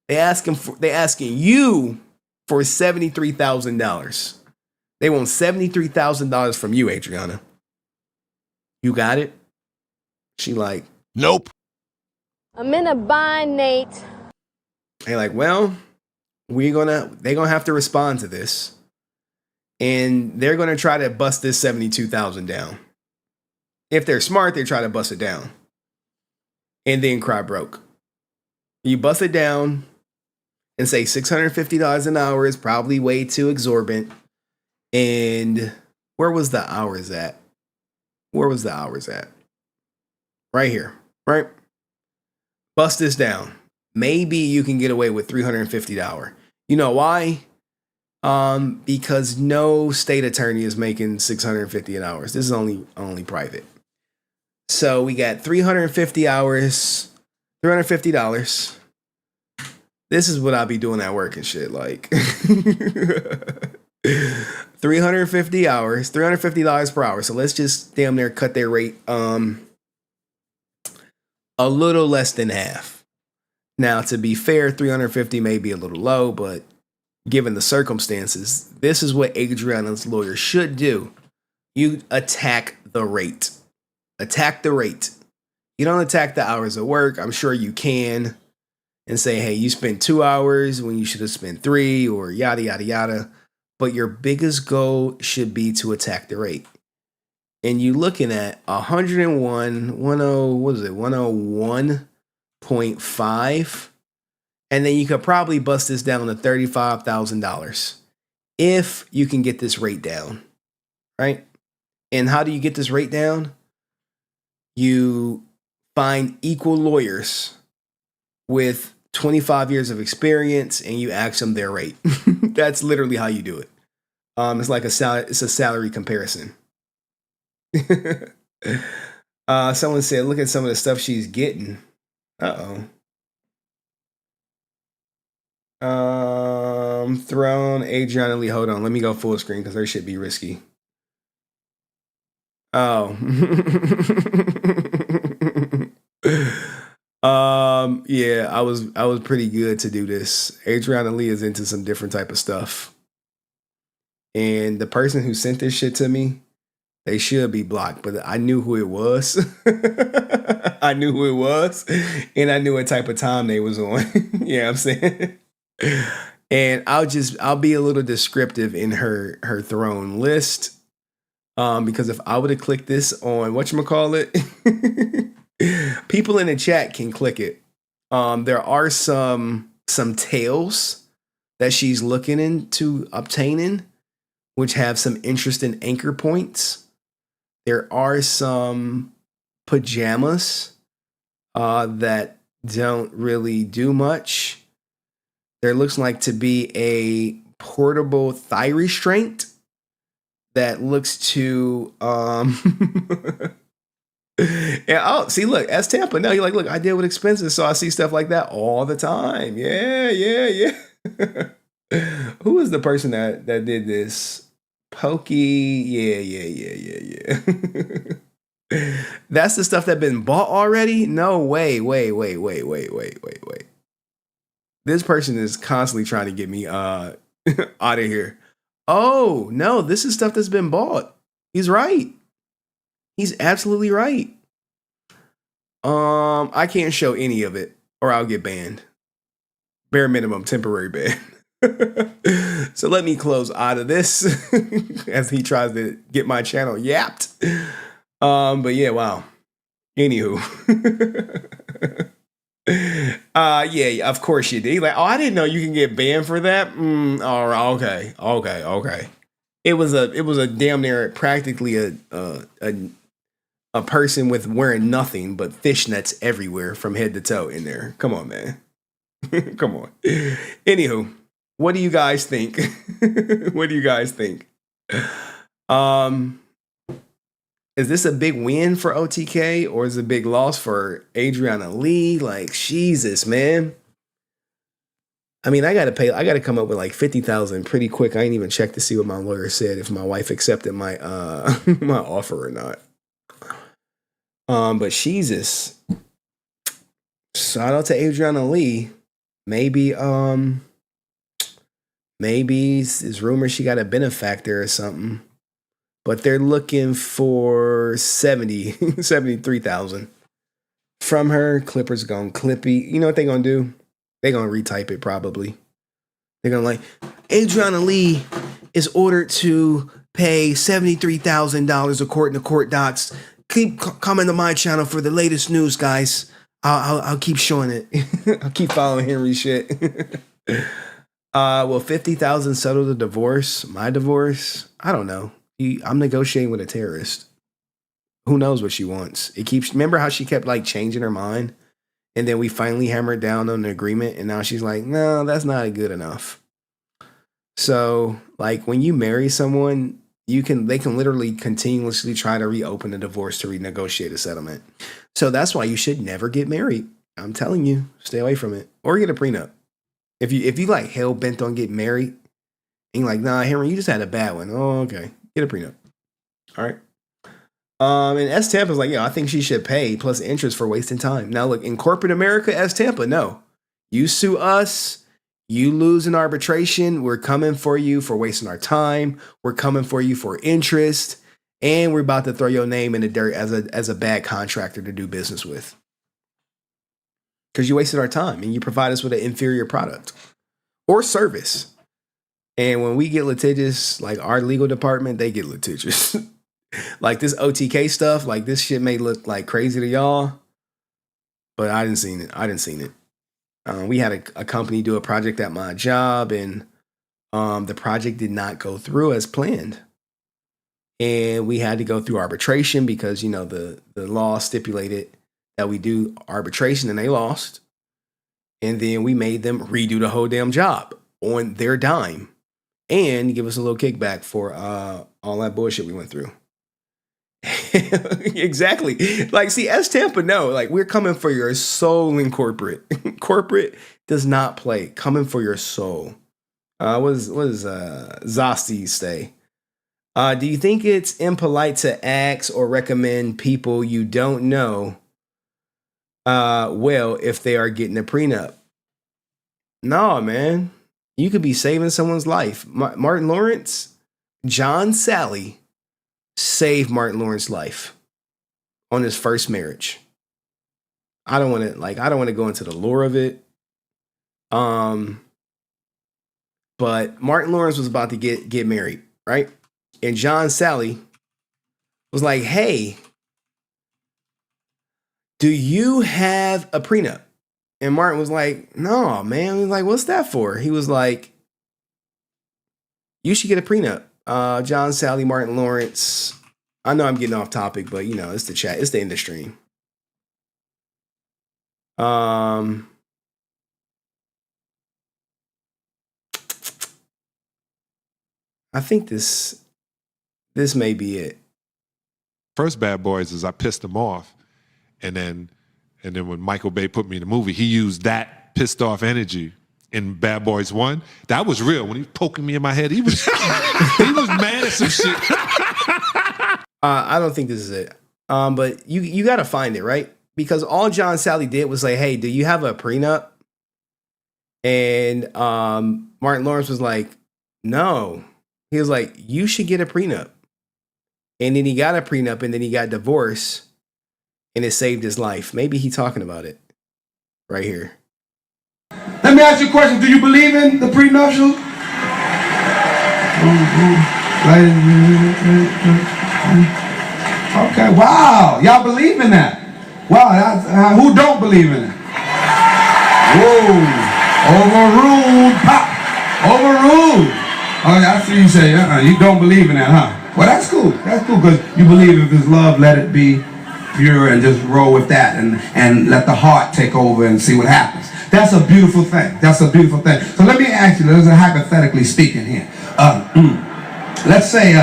They asking you for $73,000. They want $73,000 from you, Adriana. You got it? She like, nope. I'm in a bind, Nate. They like, well, they're gonna have to respond to this. And they're gonna try to bust this 72,000 down. If they're smart, they try to bust it down. And then cry broke. You bust it down and say $650 an hour is probably way too exorbitant. And where was the hours at? Right here, right? Bust this down. Maybe you can get away with $350. You know why? Because no state attorney is making $650 an hour. This is only private. So we got 350 hours, $350. This is what I'll be doing at work and shit. Like 350 hours, $350 per hour. So let's just damn near cut their rate a little less than half. Now, to be fair, 350 may be a little low, but given the circumstances, this is what Adriana's lawyer should do. You attack the rate. Attack the rate. You don't attack the hours of work. I'm sure you can. And say, hey, you spent 2 hours when you should have spent 3, or yada, yada, yada. But your biggest goal should be to attack the rate. And you're looking at 101.5. And then you could probably bust this down to $35,000 if you can get this rate down, right? And how do you get this rate down? You find equal lawyers with 25 years of experience and you ask them their rate. That's literally how you do it. It's like it's a salary comparison. Someone said, look at some of the stuff she's getting. Throne, Adriana Lee. Hold on, let me go full screen because her shit be risky. Oh. Yeah, I was pretty good to do this. Adriana Lee is into some different type of stuff. And the person who sent this shit to me, they should be blocked, but I knew who it was. I knew who it was, and I knew what type of time they was on. You know what I'm saying? And I'll be a little descriptive in her throne list. Because if I would have clicked this on whatchamacallit, people in the chat can click it. There are some tails that she's looking into obtaining, which have some interesting anchor points. There are some pajamas that don't really do much. There looks like to be a portable thigh restraint that looks to yeah, oh, see, look, as Tampa. No, you're like, look, I deal with expenses, so I see stuff like that all the time. Yeah. Who is the person that did this? Pokey. Yeah. That's the stuff that been bought already? No, wait. This person is constantly trying to get me out of here. Oh, no, this is stuff that's been bought. He's right. He's absolutely right. I can't show any of it or I'll get banned. Bare minimum temporary ban. So let me close out of this as he tries to get my channel yapped. But yeah, wow. Anywho. Yeah, of course you did. Like, oh, I didn't know you can get banned for that. All right, okay. It was a damn near practically a a person with wearing nothing but fishnets everywhere from head to toe in there. Come on, man. Come on. Anywho, what do you guys think? What do you guys think? Is this a big win for OTK or is it a big loss for Adrinah Lee? Like, Jesus, man. I mean, I gotta come up with like 50,000 pretty quick. I ain't even checked to see what my lawyer said if my wife accepted my my offer or not. But Jesus. Shout out to Adrinah Lee. Maybe it's rumored she got a benefactor or something. But they're looking for 73,000 from her. Clippers gonna clippy. You know what they gonna do? They gonna retype it probably. They're gonna like, Adrinah Lee is ordered to pay $73,000 according to court docs. Keep coming to my channel for the latest news, guys. I'll keep showing it. I'll keep following Henry shit. Will 50,000 settle the divorce? My divorce? I don't know. I'm negotiating with a terrorist. Who knows what she wants? Remember how she kept like changing her mind? And then we finally hammered down on an agreement. And now she's like, no, that's not good enough. So like when you marry someone, they can literally continuously try to reopen a divorce to renegotiate a settlement. So that's why you should never get married. I'm telling you, stay away from it or get a prenup. If you like hell bent on getting married and you're like, nah, Henry, you just had a bad one. Oh, okay. Get a prenup. All right. And S Tampa's like, yeah, I think she should pay plus interest for wasting time. Now look, in corporate America, S Tampa, no. You sue us. You lose in arbitration. We're coming for you for wasting our time. We're coming for you for interest. And we're about to throw your name in the dirt as a bad contractor to do business with. Because you wasted our time and you provide us with an inferior product or service. And when we get litigious, like our legal department, they get litigious. Like this OTK stuff, like this shit may look like crazy to y'all, but I didn't seen it. We had a company do a project at my job, and the project did not go through as planned. And we had to go through arbitration because, you know, the law stipulated that we do arbitration, and they lost. And then we made them redo the whole damn job on their dime and give us a little kickback for all that bullshit we went through. Exactly. Like, see, S Tampa, no, like we're coming for your soul in corporate. Corporate does not play. Coming for your soul. What does Jussie say? Do you think it's impolite to ask or recommend people you don't know well if they are getting a prenup? No, man. You could be saving someone's life. Martin Lawrence, John Sally saved Martin Lawrence's life on his first marriage. I don't want to go into the lore of it. But Martin Lawrence was about to get married, right? And John Sally was like, hey, do you have a prenup? And Martin was like, no, man. He was like, what's that for? He was like, you should get a prenup. John Sally, Martin Lawrence. I know I'm getting off topic, but you know, it's the chat. It's the industry. I think this may be it. First Bad Boys is I pissed him off. And then when Michael Bay put me in the movie, he used that pissed off energy in Bad Boys 1. That was real. When he was poking me in my head, he was mad at some shit. I don't think this is it. But you got to find it, right? Because all John Sally did was like, hey, do you have a prenup? And Martin Lawrence was like, no. He was like, you should get a prenup. And then he got a prenup and then he got divorced and it saved his life. Maybe he's talking about it right here. Let me ask you a question. Do you believe in the prenuptial? Okay, wow. Y'all believe in that? Wow, who don't believe in it? Whoa. Overruled. Pop. Overruled. Oh, I see you say, you don't believe in that, huh? Well, that's cool. That's cool because you believe if it's love, let it be. pure and just roll with that and let the heart take over and see what happens. That's a beautiful thing. That's a beautiful thing. So let me ask you, this is hypothetically speaking here. Let's say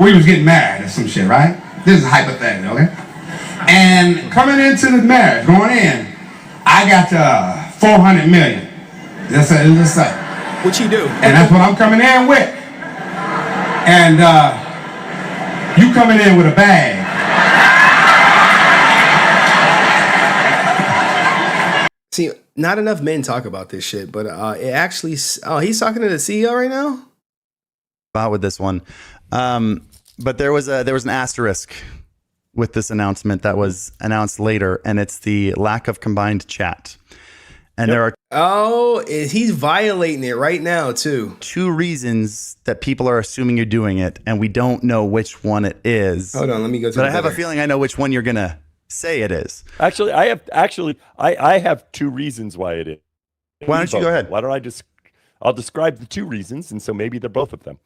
we was getting married or some shit, right? This is hypothetical, okay? And coming into the marriage, going in, I got 400 million. Just say. What you do? And that's what I'm coming in with. And you coming in with a bag. See, not enough men talk about this shit, but it actually. Oh, he's talking to the CEO right now. About with this one, but there was an asterisk with this announcement that was announced later, and it's the lack of combined chat. And there are he's violating it right now too. 2 reasons that people are assuming you're doing it, and we don't know which one it is. Hold on, let me go to. But I have a feeling I know which one you're gonna say it is. Actually, I have 2 reasons why it is. Why don't you go ahead? Why don't I I'll describe the 2 reasons, and so maybe they're both of them.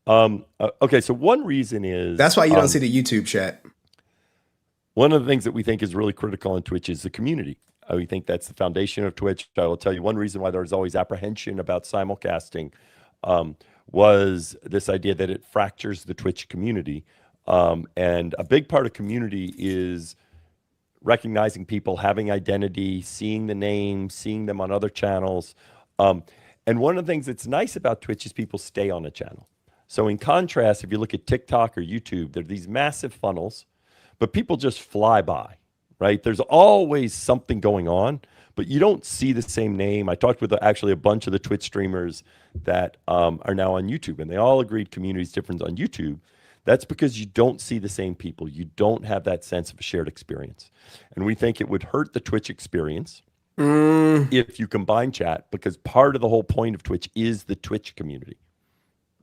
Okay, so one reason is that's why you don't see the YouTube chat. One of the things that we think is really critical on Twitch is the community. We think that's the foundation of Twitch. I will tell you one reason why there's always apprehension about simulcasting was this idea that it fractures the Twitch community. And a big part of community is recognizing people, having identity, seeing the name, seeing them on other channels. And one of the things that's nice about Twitch is people stay on a channel. So in contrast, if you look at TikTok or YouTube, there are these massive funnels, but people just fly by, right? There's always something going on, but you don't see the same name. I talked with actually a bunch of the Twitch streamers that are now on YouTube, and they all agreed community's different on YouTube. That's because you don't see the same people. You don't have that sense of a shared experience. And we think it would hurt the Twitch experience if you combine chat, because part of the whole point of Twitch is the Twitch community.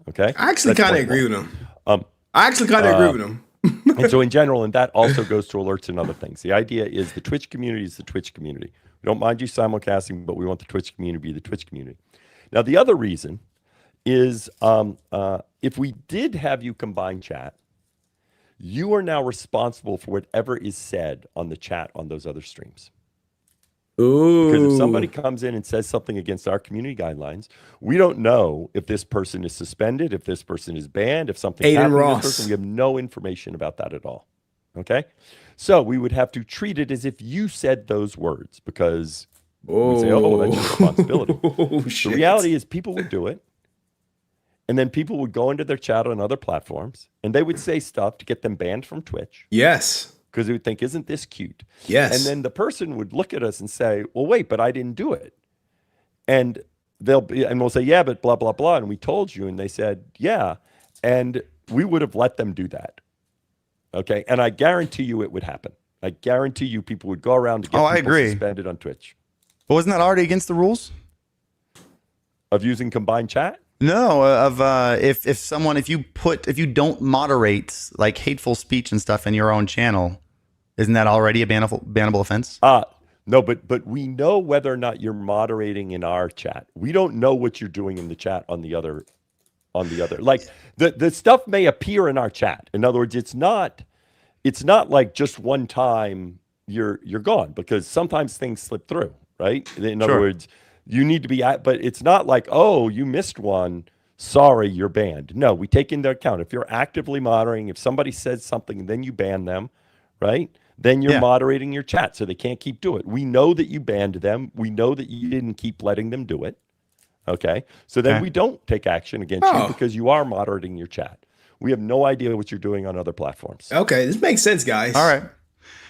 Okay? I actually kind of agree with him. I actually kind of agree with him. And so in general, and that also goes to alerts and other things. The idea is the Twitch community is the Twitch community. We don't mind you simulcasting, but we want the Twitch community to be the Twitch community. Now, the other reason is if we did have you combine chat, you are now responsible for whatever is said on the chat on those other streams. Ooh. Because if somebody comes in and says something against our community guidelines, we don't know if this person is suspended, if this person is banned, if something happened to this person. We have no information about that at all. Okay? So we would have to treat it as if you said those words, because we say, oh, that's your responsibility. The reality is people would do it, and then people would go into their chat on other platforms, and they would say stuff to get them banned from Twitch. Yes. Because they would think, isn't this cute? Yes. And then the person would look at us and say, well, wait, but I didn't do it. And we'll say, yeah, but blah, blah, blah. And we told you. And they said, yeah. And we would have let them do that. Okay. And I guarantee you it would happen. I guarantee you people would go around to get people suspended on Twitch. But wasn't that already against the rules? Of using combined chat? No, if you don't moderate like hateful speech and stuff in your own channel, isn't that already a bannable offense? No, but we know whether or not you're moderating in our chat. We don't know what you're doing in the chat on the other. Like the stuff may appear in our chat. In other words, it's not like just one time you're gone, because sometimes things slip through, right? In other words, you need to be but it's not like, oh, you missed one, sorry, you're banned. No, we take into account if you're actively moderating, if somebody says something and then you ban them, right? Then you're moderating your chat so they can't keep doing it. We know that you banned them. We know that you didn't keep letting them do it. Okay? So then we don't take action against you because you are moderating your chat. We have no idea what you're doing on other platforms. Okay, this makes sense, guys. All right.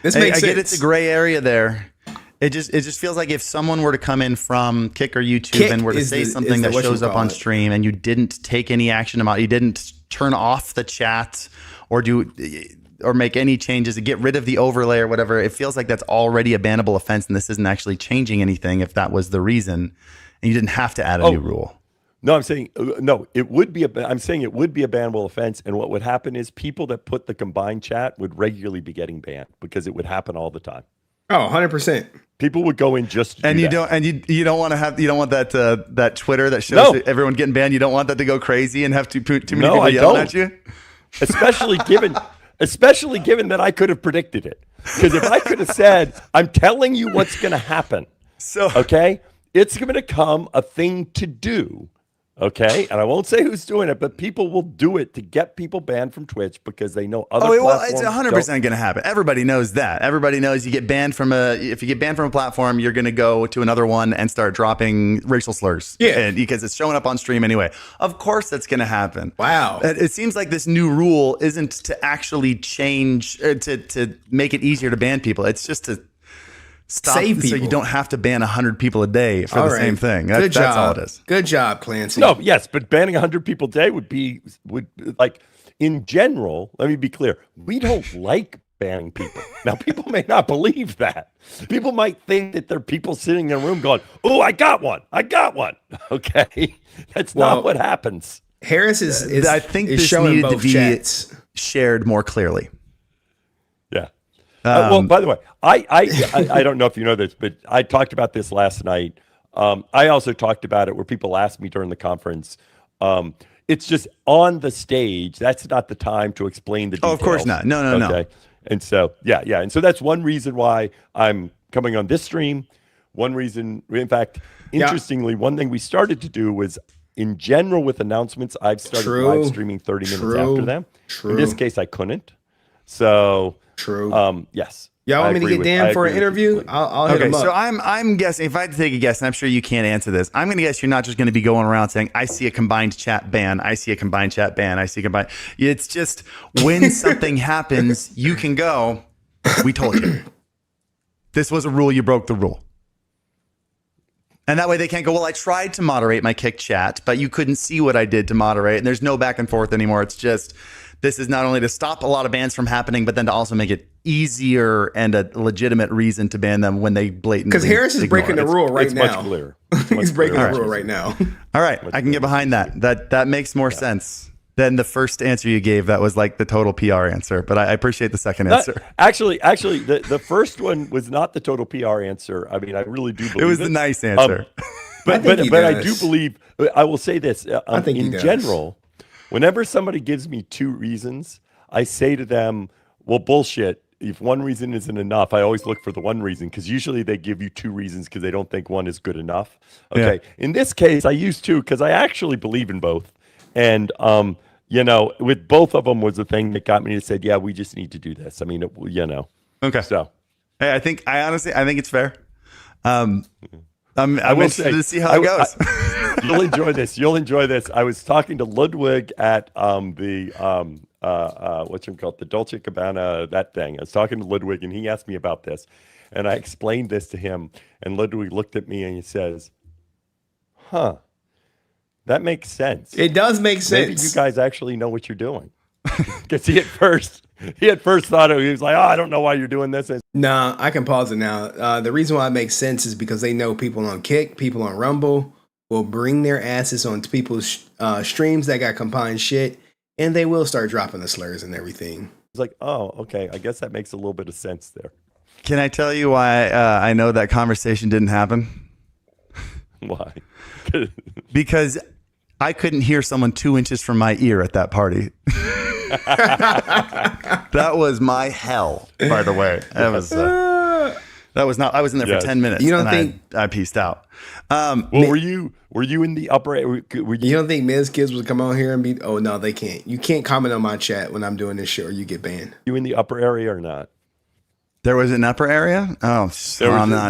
This makes sense. I get it's a gray area there. It just feels like if someone were to come in from Kick or YouTube and were to say something that shows up on stream and you didn't take any action about it, you didn't turn off the chat or make any changes to get rid of the overlay or whatever, it feels like that's already a bannable offense, and this isn't actually changing anything if that was the reason, and you didn't have to add a new rule. No, I'm saying no. I'm saying it would be a bannable offense, and what would happen is people that put the combined chat would regularly be getting banned because it would happen all the time. Oh, 100%. People would go in just to you don't want that Twitter that shows everyone getting banned. You don't want that to go crazy and have too many people yelling at you. Especially especially given that I could have predicted it. Because if I could have said, I'm telling you what's going to happen, okay, it's going to become a thing to do. Okay, and I won't say who's doing it, but people will do it to get people banned from Twitch because they know other platforms. It's 100% going to happen. Everybody knows that. Everybody knows you get banned from if you get banned from a platform, you're going to go to another one and start dropping racial slurs. Yeah, and because it's showing up on stream anyway. Of course, that's going to happen. Wow. It seems like this new rule isn't to actually change to make it easier to ban people. It's just to stop save people, so you don't have to ban 100 people a day for the same thing. Good job. That's all it is. Good job, Clancy. No, yes, but banning 100 people a day would like in general. Let me be clear: we don't like banning people. Now, people may not believe that. People might think that there are people sitting in a room going, "Oh, I got one. I got one." Okay, that's not what happens. Harris is I think is this showing needed to both be chats. shared more clearly. Yeah. Well, by the way, I don't know if you know this, but I talked about this last night. I also talked about it where people asked me during the conference. It's just on the stage. That's not the time to explain the details. Oh, of course not. No. And so, yeah. And so that's one reason why I'm coming on this stream. One reason, in fact, interestingly, one thing we started to do was, in general, with announcements, I've started live streaming 30 minutes after them. In this case, I couldn't. So... True. Yes. Y'all want me to get Dan for an interview? I'll hit him up. So I'm guessing, if I had to take a guess, and I'm sure you can't answer this, I'm going to guess you're not just going to be going around saying, I see a combined chat ban, I see a combined chat ban, I see a combined. It's just when something happens, you can go, we told you. This was a rule, you broke the rule. And that way they can't go, well, I tried to moderate my kick chat, but you couldn't see what I did to moderate. And there's no back and forth anymore. It's just... This is not only to stop a lot of bans from happening, but then to also make it easier and a legitimate reason to ban them when they blatantly. Because Harris is breaking the rule right now. It's much clearer. He's breaking the rule right now. All right, I can get behind that. That makes more sense than the first answer you gave. That was like the total PR answer, but I appreciate the second answer. Actually, the first one was not the total PR answer. I mean, I really do believe it was the nice answer. But I do believe. I will say this. I think in general. Whenever somebody gives me two reasons, I say to them, well, bullshit. If one reason isn't enough, I always look for the one reason because usually they give you two reasons because they don't think one is good enough. Okay. Yeah. In this case, I use two because I actually believe in both. And, with both of them was the thing that got me to say, yeah, we just need to do this. I mean, Okay. So, hey, I honestly think it's fair. I'm interested to see how it goes. You'll enjoy this. I was talking to Ludwig at the Dolce Gabbana, that thing. I was talking to Ludwig and he asked me about this. And I explained this to him. And Ludwig looked at me and he says, huh, that makes sense. It does make sense. Maybe you guys actually know what you're doing. Because he at first thought he was like, I don't know why you're doing this. Nah, I can pause it now. The reason why it makes sense is because they know people on Kick, people on Rumble will bring their asses on people's streams that got combined shit, and they will start dropping the slurs and everything. It's like, oh, okay, I guess that makes a little bit of sense there. Can I tell you why I know that conversation didn't happen? Why? Because I couldn't hear someone 2 inches from my ear at that party. That was my hell, by the way. That was not. I was in there for 10 minutes. You don't think I pieced out? Were you in the upper? You don't think Miz Kids would come on here and be? Oh no, they can't. You can't comment on my chat when I'm doing this show, or you get banned. You in the upper area or not? There was an upper area. Oh, you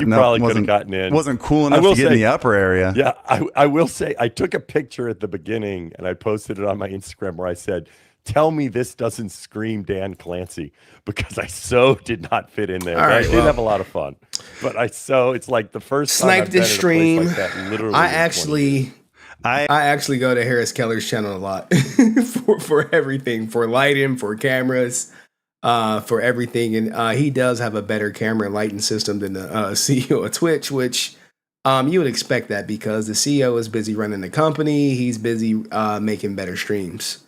probably could have gotten in. Wasn't cool enough to get in the upper area. Yeah, I will say I took a picture at the beginning and I posted it on my Instagram where I said, tell me this doesn't scream Dan Clancy, because I so did not fit in there. I did have a lot of fun, but it's like the first time sniped this stream. Like that, literally I actually go to Harris Keller's channel a lot for everything, for lighting, for cameras, for everything, and he does have a better camera and lighting system than the CEO of Twitch, which you would expect that because the CEO is busy running the company. He's busy making better streams.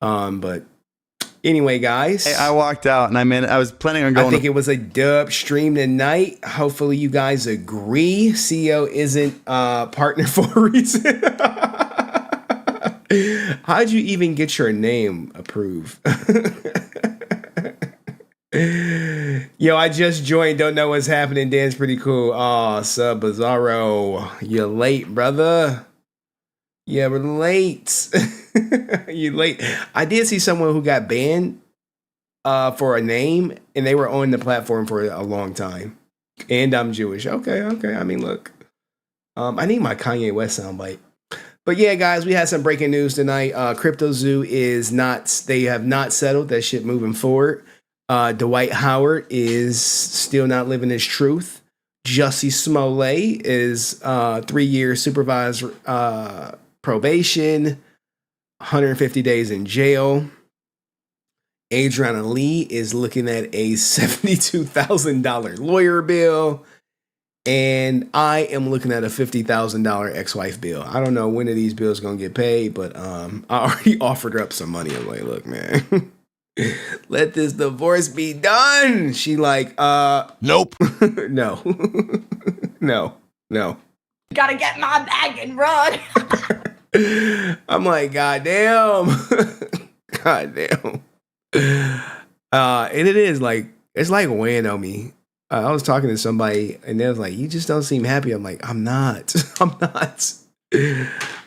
But anyway, guys, hey, I walked out and I was planning on going. I think it was a dub stream tonight. Hopefully you guys agree. CEO isn't partner for a reason. How'd you even get your name approved? Yo, I just joined. Don't know what's happening. Dan's pretty cool. Oh, sub Bizarro. You're late, brother. Yeah, we're late. You late. I did see someone who got banned for a name, and they were on the platform for a long time. And I'm Jewish. Okay. I mean, look. I need my Kanye West soundbite. But yeah, guys, we had some breaking news tonight. Cryptozoo is not, they have not settled that shit moving forward. Dwight Howard is still not living his truth. Jussie Smollet is 3 years supervised probation, 150 days in jail. Adrinah Lee is looking at a $72,000 lawyer bill. And I am looking at a $50,000 ex-wife bill. I don't know when of these bills going to get paid, but I already offered her up some money. I'm like, look, man, let this divorce be done. She like, nope. No. No. Gotta get my bag and run. I'm like, goddamn. And it is like, it's like weighing on me. I was talking to somebody and they was like, you just don't seem happy. I'm like, I'm not.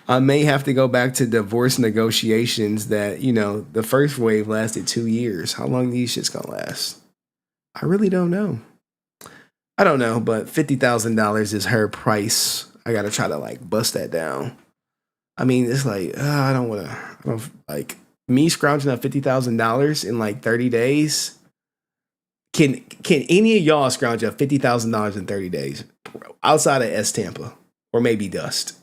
I may have to go back to divorce negotiations that, you know, the first wave lasted 2 years. How long these shits gonna last? I really don't know. I don't know, but $50,000 is her price. I gotta try to like bust that down. I mean, it's like, I don't like me scrounging up $50,000 in like 30 days. Can any of y'all scrounge up $50,000 in 30 days outside of S Tampa or maybe Dust?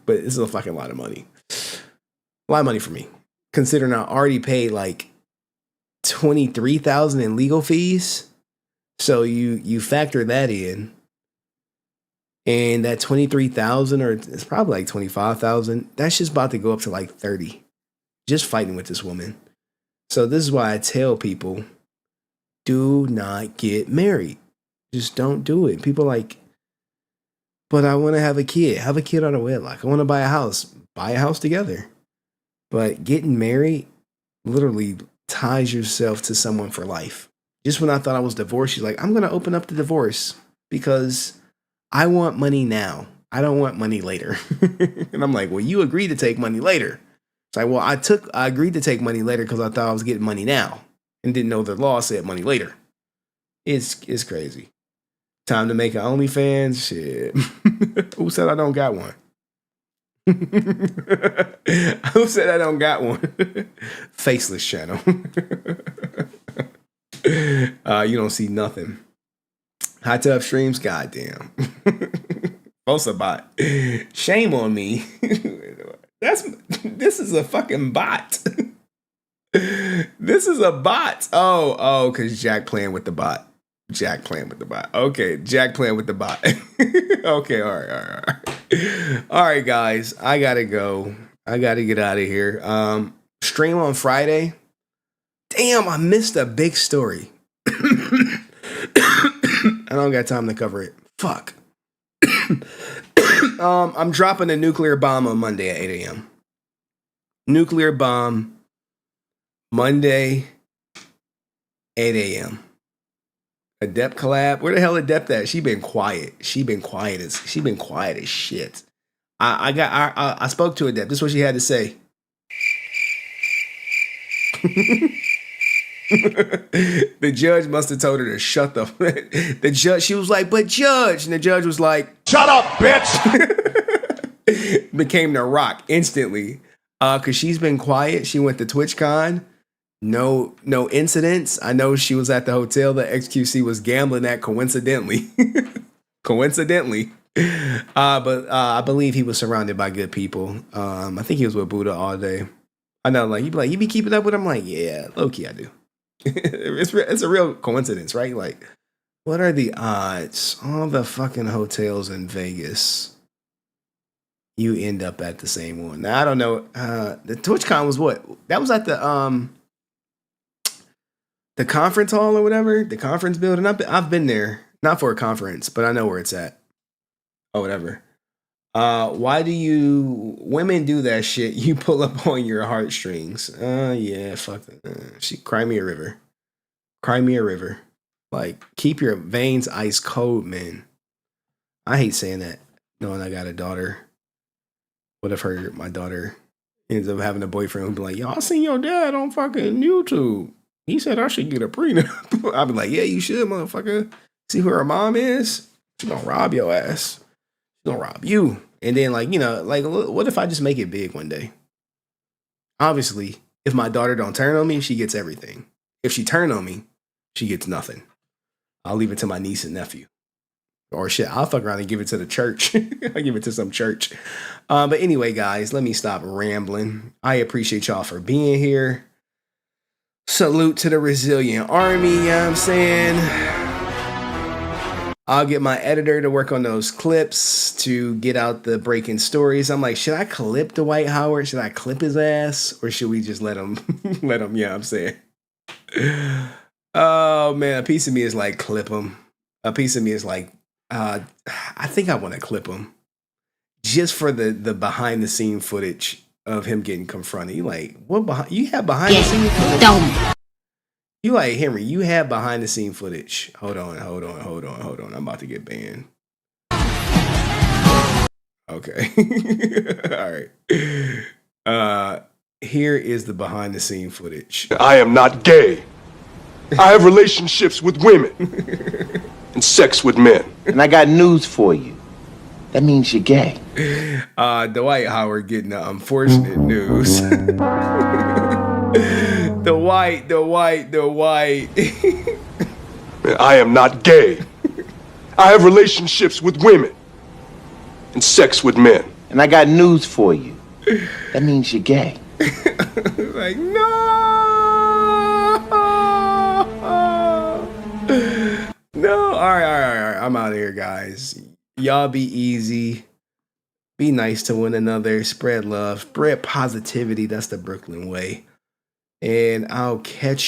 But it's a fucking lot of money. A lot of money for me, considering I already paid like $23,000 in legal fees. So you factor that in, and that $23,000, or it's probably like $25,000. That's just about to go up to like 30. Just fighting with this woman. So this is why I tell people, do not get married. Just don't do it. People are like, but I want to have a kid. Have a kid out of wedlock. I want to buy a house. Buy a house together. But getting married literally ties yourself to someone for life. Just when I thought I was divorced, she's like, I'm going to open up the divorce because I want money now. I don't want money later. And I'm like, well, you agreed to take money later. It's like, well, I agreed to take money later because I thought I was getting money now and didn't know the law said money later. It's crazy. Time to make an OnlyFans? Shit. Who said I don't got one? Who said I don't got one? Faceless channel. You don't see nothing. Hot Tub Streams? Goddamn. Post a bot. Shame on me. This is a fucking bot. This is a bot. Oh, because Jack playing with the bot. Okay, Jack playing with the bot. Okay, all right. All right, guys. I gotta go. I gotta get out of here. Stream on Friday. Damn, I missed a big story. I don't got time to cover it. Fuck. I'm dropping a nuclear bomb on Monday at 8 a.m. Nuclear bomb Monday, 8 a.m. Adept collab. Where the hell Adept at? She been quiet. She been quiet as shit. I spoke to Adept. This is what she had to say. The judge must have told her to shut the judge. She was like, but judge, and the judge was like, shut up, bitch. Became the Rock instantly. Cause she's been quiet. She went to TwitchCon. No incidents. I know she was at the hotel that XQC was gambling at coincidentally. But I believe he was surrounded by good people. I think he was with Buddha all day. I know, like, you be keeping up with him? Like, yeah, low-key I do. It's a real coincidence, right? Like, what are the odds? All the fucking hotels in Vegas, you end up at the same one. Now, I don't know. The TwitchCon was what? That was at the conference hall or whatever, the conference building. I've been there, not for a conference, but I know where it's at. Oh, whatever. Why do women do that shit? You pull up on your heartstrings. Yeah, fuck that. Cry me a river. Like, keep your veins ice cold, man. I hate saying that, knowing I got a daughter. What if my daughter ends up having a boyfriend who'd be like, yo, I seen your dad on fucking YouTube. He said I should get a prenup. I'd be like, yeah, you should, motherfucker. See who her mom is? She's gonna rob your ass. She's gonna rob you. And then, like, you know, like, what if I just make it big one day? Obviously, if my daughter don't turn on me, she gets everything. If she turn on me, she gets nothing. I'll leave it to my niece and nephew. Or shit, I'll fuck around and give it to the church. I'll give it to some church. But anyway, guys, let me stop rambling. I appreciate y'all for being here. Salute to the resilient army, you know what I'm saying? I'll get my editor to work on those clips to get out the breaking stories. I'm like, should I clip Dwight Howard? Should I clip his ass? Or should we just let him, yeah, you know what I'm saying? Oh, man, a piece of me is like, clip him. A piece of me is like, I think I want to clip him. Just for the behind-the-scene footage of him getting confronted. You like, what you have behind-the-scene footage? Don't. You like, Henry, you have behind-the-scene footage. Hold on. I'm about to get banned. Okay. All right. Here is the behind-the-scene footage. I am not gay. I have relationships with women and sex with men. And I got news for you. That means you're gay. Dwight Howard getting the unfortunate news. Dwight. I am not gay. I have relationships with women and sex with men. And I got news for you. That means you're gay. Like, no. No. All right. I'm out of here, guys. Y'all be easy. Be nice to one another. Spread love. Spread positivity. That's the Brooklyn way. And I'll catch